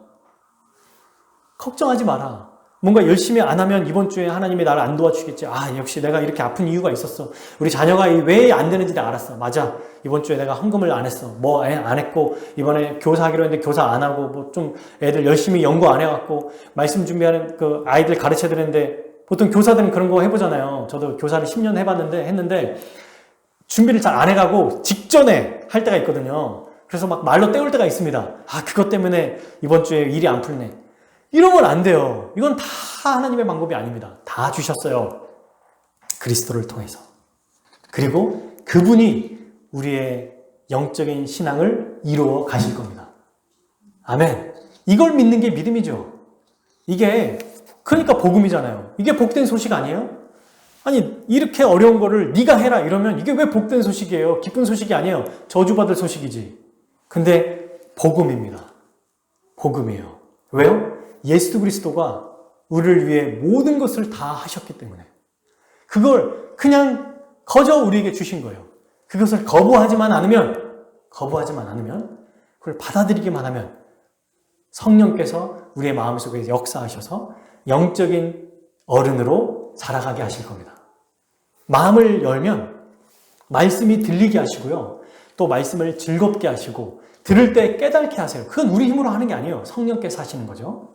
걱정하지 마라. 뭔가 열심히 안 하면 이번 주에 하나님이 나를 안 도와주겠지. 역시 내가 이렇게 아픈 이유가 있었어. 우리 자녀가 왜 안 되는지 내가 알았어. 맞아. 이번 주에 내가 헌금을 안 했어. 안 했고, 이번에 교사하기로 했는데 교사 안 하고, 좀 애들 열심히 연구 안 해갖고, 말씀 준비하는 아이들 가르쳐야 되는데, 보통 교사들은 그런 거 해보잖아요. 저도 교사를 10년 했는데, 준비를 잘 안 해가고, 직전에 할 때가 있거든요. 그래서 막 말로 때울 때가 있습니다. 그것 때문에 이번 주에 일이 안 풀리네. 이러면 안 돼요. 이건 다 하나님의 방법이 아닙니다. 다 주셨어요. 그리스도를 통해서. 그리고 그분이 우리의 영적인 신앙을 이루어 가실 겁니다. 아멘. 이걸 믿는 게 믿음이죠. 이게 그러니까 복음이잖아요. 이게 복된 소식 아니에요? 아니, 이렇게 어려운 거를 네가 해라 이러면 이게 왜 복된 소식이에요? 기쁜 소식이 아니에요. 저주받을 소식이지. 근데 복음입니다. 복음이에요. 왜요? 예수 그리스도가 우리를 위해 모든 것을 다 하셨기 때문에. 그걸 그냥 거저 우리에게 주신 거예요. 그것을 거부하지만 않으면, 그걸 받아들이기만 하면 성령께서 우리의 마음속에 역사하셔서 영적인 어른으로 살아가게 하실 겁니다. 마음을 열면 말씀이 들리게 하시고요. 또 말씀을 즐겁게 하시고 들을 때 깨닫게 하세요. 그건 우리 힘으로 하는 게 아니에요. 성령께서 하시는 거죠.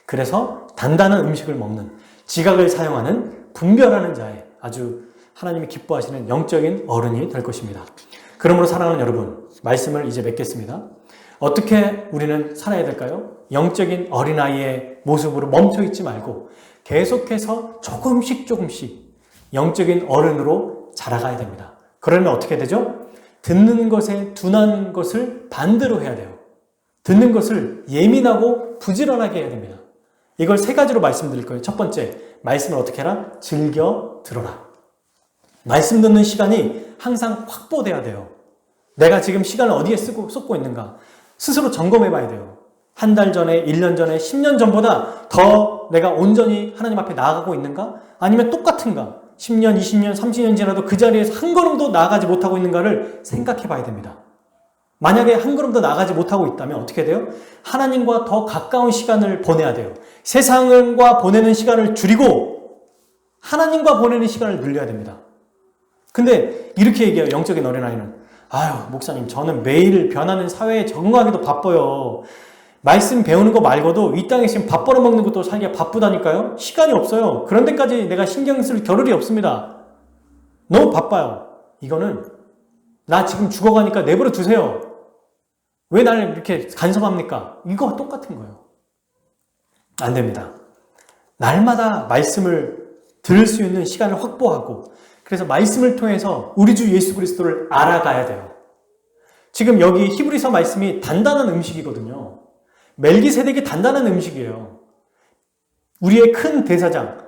그래서 단단한 음식을 먹는, 지각을 사용하는, 분별하는 자의 아주 하나님이 기뻐하시는 영적인 어른이 될 것입니다. 그러므로 사랑하는 여러분, 말씀을 이제 맺겠습니다. 어떻게 우리는 살아야 될까요? 영적인 어린아이의 모습으로 멈춰있지 말고 계속해서 조금씩 영적인 어른으로 자라가야 됩니다. 그러면 어떻게 되죠? 듣는 것에 둔한 것을 반대로 해야 돼요. 듣는 것을 예민하고 부지런하게 해야 됩니다. 이걸 세 가지로 말씀드릴 거예요. 첫 번째, 말씀을 어떻게 해라? 즐겨 들어라. 말씀 듣는 시간이 항상 확보돼야 돼요. 내가 지금 시간을 어디에 쏟고 있는가? 스스로 점검해 봐야 돼요. 한 달 전에, 1년 전에, 10년 전보다 더 내가 온전히 하나님 앞에 나아가고 있는가? 아니면 똑같은가? 10년, 20년, 30년 지나도 그 자리에서 한 걸음도 나아가지 못하고 있는가를 생각해 봐야 됩니다. 만약에 한 걸음도 나아가지 못하고 있다면 어떻게 돼요? 하나님과 더 가까운 시간을 보내야 돼요. 세상과 보내는 시간을 줄이고 하나님과 보내는 시간을 늘려야 됩니다. 근데 이렇게 얘기해요. 영적인 어린아이는. 아유, 목사님, 저는 매일 변하는 사회에 적응하기도 바빠요. 말씀 배우는 거 말고도 이 땅에 지금 밥 벌어먹는 것도 살기가 바쁘다니까요. 시간이 없어요. 그런 데까지 내가 신경 쓸 겨를이 없습니다. 너무 바빠요. 이거는 나 지금 죽어가니까 내버려 두세요. 왜 나를 이렇게 간섭합니까? 이거 똑같은 거예요. 안 됩니다. 날마다 말씀을 들을 수 있는 시간을 확보하고 그래서 말씀을 통해서 우리 주 예수 그리스도를 알아가야 돼요. 지금 여기 히브리서 말씀이 단단한 음식이거든요. 멜기세덱이 단단한 음식이에요. 우리의 큰 대사장,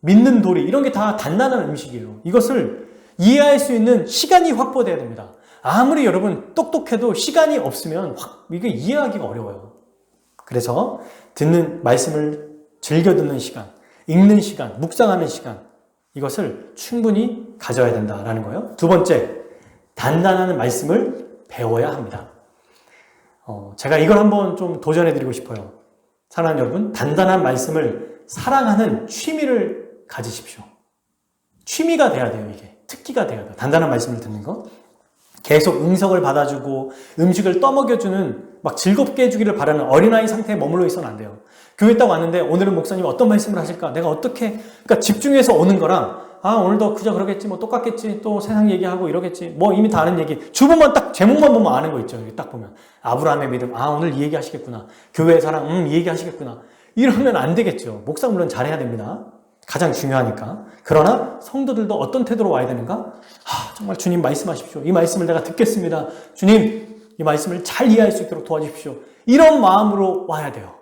믿는 도리 이런 게 다 단단한 음식이에요. 이것을 이해할 수 있는 시간이 확보돼야 됩니다. 아무리 여러분 똑똑해도 시간이 없으면 이게 이해하기가 어려워요. 그래서 듣는 말씀을 즐겨 듣는 시간, 읽는 시간, 묵상하는 시간 이것을 충분히 가져야 된다라는 거예요. 두 번째, 단단한 말씀을 배워야 합니다. 제가 이걸 한번 좀 도전해드리고 싶어요. 사랑하는 여러분, 단단한 말씀을 사랑하는 취미를 가지십시오. 취미가 돼야 돼요, 이게. 특기가 돼야 돼요. 단단한 말씀을 듣는 거. 계속 응석을 받아주고 음식을 떠먹여주는 막 즐겁게 해주기를 바라는 어린아이 상태에 머물러 있어는 안 돼요. 교회 딱 왔는데 오늘은 목사님 어떤 말씀을 하실까? 내가 어떻게, 그러니까 집중해서 오는 거랑 오늘도 그저 그러겠지, 뭐 똑같겠지, 또 세상 얘기하고 이러겠지, 뭐 이미 다 아는 얘기. 주보만 딱, 제목만 보면 아는 거 있죠. 여기 딱 보면. 아브라함의 믿음, 오늘 이 얘기 하시겠구나. 교회의 사랑, 이 얘기 하시겠구나. 이러면 안 되겠죠. 목사 물론 잘해야 됩니다. 가장 중요하니까. 그러나 성도들도 어떤 태도로 와야 되는가? 정말 주님 말씀하십시오. 이 말씀을 내가 듣겠습니다. 주님, 이 말씀을 잘 이해할 수 있도록 도와주십시오. 이런 마음으로 와야 돼요.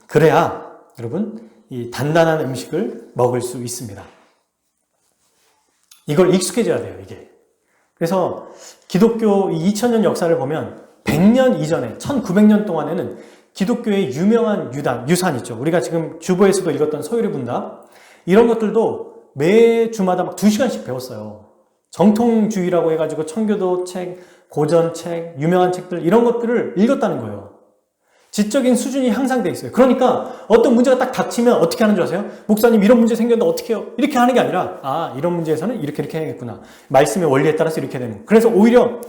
그래야 여러분 이 단단한 음식을 먹을 수 있습니다. 이걸 익숙해져야 돼요, 이게. 그래서 기독교 2000년 역사를 보면 100년 이전에 1900년 동안에는 기독교의 유명한 유산 있죠. 우리가 지금 주보에서도 읽었던 소요리 분답 이런 것들도 매 주마다 막 2시간씩 배웠어요. 정통주의라고 해가지고 청교도 책, 고전 책, 유명한 책들 이런 것들을 읽었다는 거예요. 지적인 수준이 향상돼 있어요. 그러니까 어떤 문제가 딱 닥치면 어떻게 하는 줄 아세요? 목사님 이런 문제 생겼는데 어떻게 해요? 이렇게 하는 게 아니라 이런 문제에서는 이렇게 해야겠구나. 말씀의 원리에 따라서 이렇게 되는 거예요. 그래서 오히려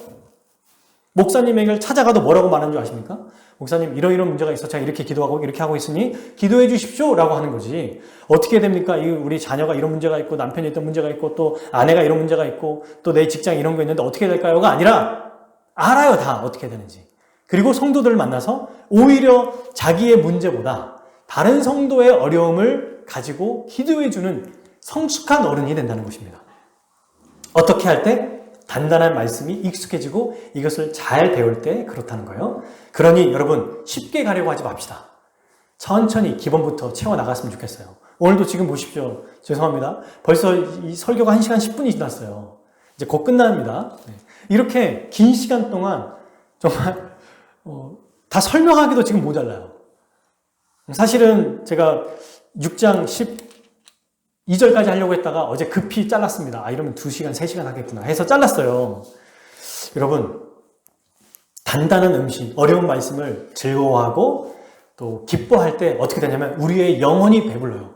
목사님에게 찾아가도 뭐라고 말하는 줄 아십니까? 목사님 이런 문제가 있어 제가 이렇게 기도하고 이렇게 하고 있으니 기도해 주십시오 라고 하는 거지. 어떻게 됩니까? 우리 자녀가 이런 문제가 있고 남편이 있던 문제가 있고 또 아내가 이런 문제가 있고 또 내 직장에 이런 거 있는데 어떻게 될까요?가 아니라 알아요, 다 어떻게 되는지. 그리고 성도들을 만나서 오히려 자기의 문제보다 다른 성도의 어려움을 가지고 기도해 주는 성숙한 어른이 된다는 것입니다. 어떻게 할 때? 단단한 말씀이 익숙해지고 이것을 잘 배울 때 그렇다는 거예요. 그러니 여러분 쉽게 가려고 하지 맙시다. 천천히 기본부터 채워나갔으면 좋겠어요. 오늘도 지금 보십시오. 죄송합니다. 벌써 이 설교가 1시간 10분이 지났어요. 이제 곧 끝납니다. 이렇게 긴 시간 동안 정말 다 설명하기도 지금 모자라요. 사실은 제가 6장 12절까지 하려고 했다가 어제 급히 잘랐습니다. 이러면 2시간, 3시간 하겠구나 해서 잘랐어요. 여러분, 단단한 음식, 어려운 말씀을 즐거워하고 또 기뻐할 때 어떻게 되냐면 우리의 영혼이 배불러요.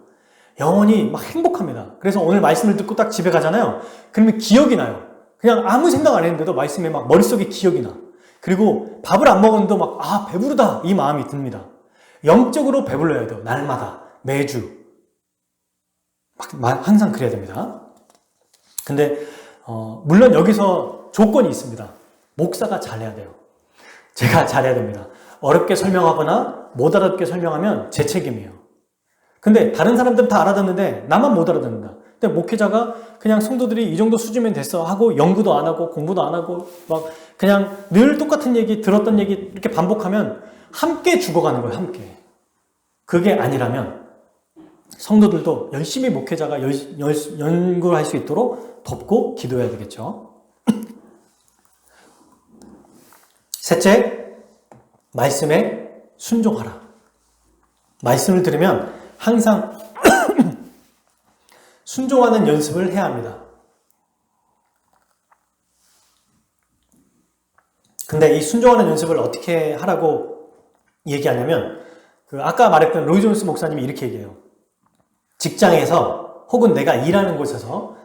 영혼이 막 행복합니다. 그래서 오늘 말씀을 듣고 딱 집에 가잖아요. 그러면 기억이 나요. 그냥 아무 생각 안 했는데도 말씀에 막 머릿속에 기억이 나. 그리고 밥을 안 먹었는데도 막 배부르다 이 마음이 듭니다. 영적으로 배불러야 돼요. 날마다, 매주. 항상 그래야 됩니다. 근데 물론 여기서 조건이 있습니다. 목사가 잘해야 돼요. 제가 잘해야 됩니다. 어렵게 설명하거나 못 알아듣게 설명하면 제 책임이에요. 근데 다른 사람들은 다 알아듣는데 나만 못 알아듣는다. 근데 목회자가 그냥 성도들이 이 정도 수준이면 됐어 하고 연구도 안 하고 공부도 안 하고 막 그냥 늘 똑같은 얘기 들었던 얘기 이렇게 반복하면 함께 죽어가는 거예요. 함께. 그게 아니라면 성도들도 열심히 목회자가 연구를 할 수 있도록 돕고 기도해야 되겠죠. 셋째, 말씀에 순종하라. 말씀을 들으면 항상 순종하는 연습을 해야 합니다. 근데 이 순종하는 연습을 어떻게 하라고 얘기하냐면 아까 말했던 로이 존스 목사님이 이렇게 얘기해요. 직장에서 혹은 내가 일하는 곳에서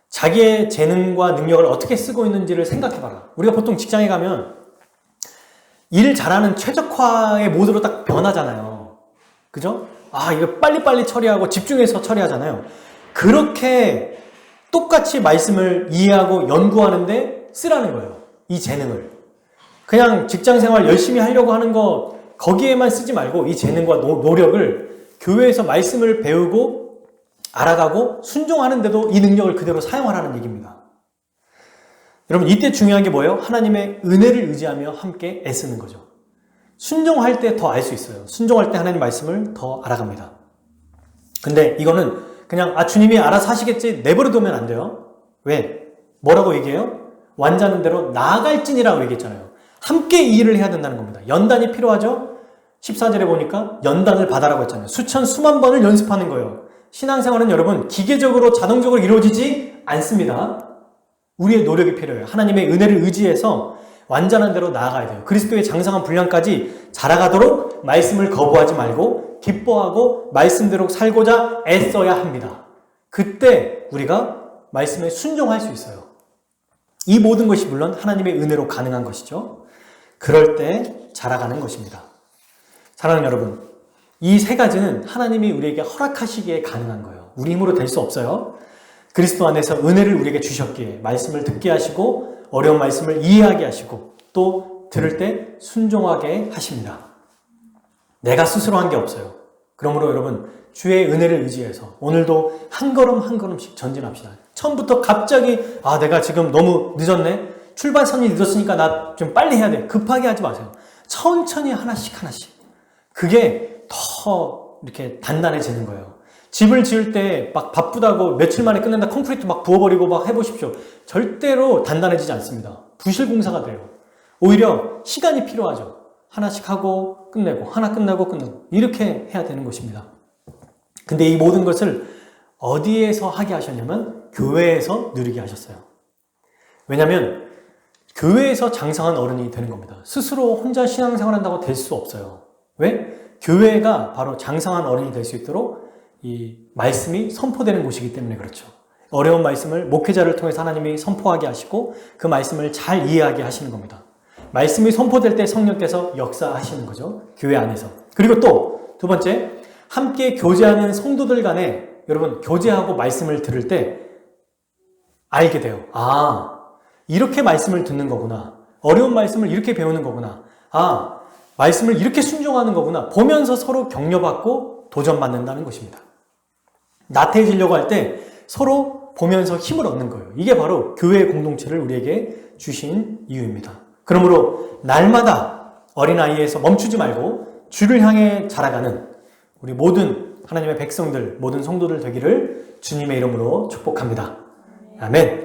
자기의 재능과 능력을 어떻게 쓰고 있는지를 생각해봐라. 우리가 보통 직장에 가면 일 잘하는 최적화의 모드로 딱 변하잖아요. 그죠? 이거 빨리빨리 처리하고 집중해서 처리하잖아요. 그렇게 똑같이 말씀을 이해하고 연구하는데 쓰라는 거예요. 이 재능을. 그냥 직장생활 열심히 하려고 하는 거 거기에만 쓰지 말고 이 재능과 노력을 교회에서 말씀을 배우고 알아가고 순종하는데도 이 능력을 그대로 사용하라는 얘기입니다. 여러분 이때 중요한 게 뭐예요? 하나님의 은혜를 의지하며 함께 애쓰는 거죠. 순종할 때 더 알 수 있어요. 순종할 때 하나님 말씀을 더 알아갑니다. 근데 이거는 그냥 주님이 알아서 하시겠지 내버려두면 안 돼요. 왜? 뭐라고 얘기해요? 완자는 대로 나아갈진이라고 얘기했잖아요. 함께 이 일을 해야 된다는 겁니다. 연단이 필요하죠? 14절에 보니까 연단을 받아라고 했잖아요. 수천 수만 번을 연습하는 거예요. 신앙생활은 여러분 기계적으로 자동적으로 이루어지지 않습니다. 우리의 노력이 필요해요. 하나님의 은혜를 의지해서 완전한 대로 나아가야 돼요. 그리스도의 장성한 분량까지 자라가도록 말씀을 거부하지 말고 기뻐하고 말씀대로 살고자 애써야 합니다. 그때 우리가 말씀에 순종할 수 있어요. 이 모든 것이 물론 하나님의 은혜로 가능한 것이죠. 그럴 때 자라가는 것입니다. 사랑하는 여러분, 이 세 가지는 하나님이 우리에게 허락하시기에 가능한 거예요. 우리 힘으로 될 수 없어요. 그리스도 안에서 은혜를 우리에게 주셨기에 말씀을 듣게 하시고 어려운 말씀을 이해하게 하시고 또 들을 때 순종하게 하십니다. 내가 스스로 한 게 없어요. 그러므로 여러분 주의 은혜를 의지해서 오늘도 한 걸음 한 걸음씩 전진합시다. 처음부터 갑자기 내가 지금 너무 늦었네. 출발선이 늦었으니까 나 좀 빨리 해야 돼. 급하게 하지 마세요. 천천히 하나씩 그게 더 이렇게 단단해지는 거예요. 집을 지을 때 막 바쁘다고 며칠 만에 끝낸다 콘크리트 막 부어버리고 막 해보십시오. 절대로 단단해지지 않습니다. 부실공사가 돼요. 오히려 시간이 필요하죠. 하나씩 하고 끝내고 하나 끝나고 끝내고 이렇게 해야 되는 것입니다. 근데 이 모든 것을 어디에서 하게 하셨냐면 교회에서 누리게 하셨어요. 왜냐하면 교회에서 장성한 어른이 되는 겁니다. 스스로 혼자 신앙생활한다고 될 수 없어요. 왜? 교회가 바로 장성한 어른이 될 수 있도록 이 말씀이 선포되는 곳이기 때문에 그렇죠. 어려운 말씀을 목회자를 통해서 하나님이 선포하게 하시고 그 말씀을 잘 이해하게 하시는 겁니다. 말씀이 선포될 때 성령께서 역사하시는 거죠. 교회 안에서. 그리고 또 두 번째, 함께 교제하는 성도들 간에 여러분 교제하고 말씀을 들을 때 알게 돼요. 이렇게 말씀을 듣는 거구나. 어려운 말씀을 이렇게 배우는 거구나. 말씀을 이렇게 순종하는 거구나. 보면서 서로 격려받고 도전받는다는 것입니다. 나태해지려고 할 때 서로 보면서 힘을 얻는 거예요. 이게 바로 교회의 공동체를 우리에게 주신 이유입니다. 그러므로 날마다 어린아이에서 멈추지 말고 주를 향해 자라가는 우리 모든 하나님의 백성들, 모든 성도들 되기를 주님의 이름으로 축복합니다. 아멘.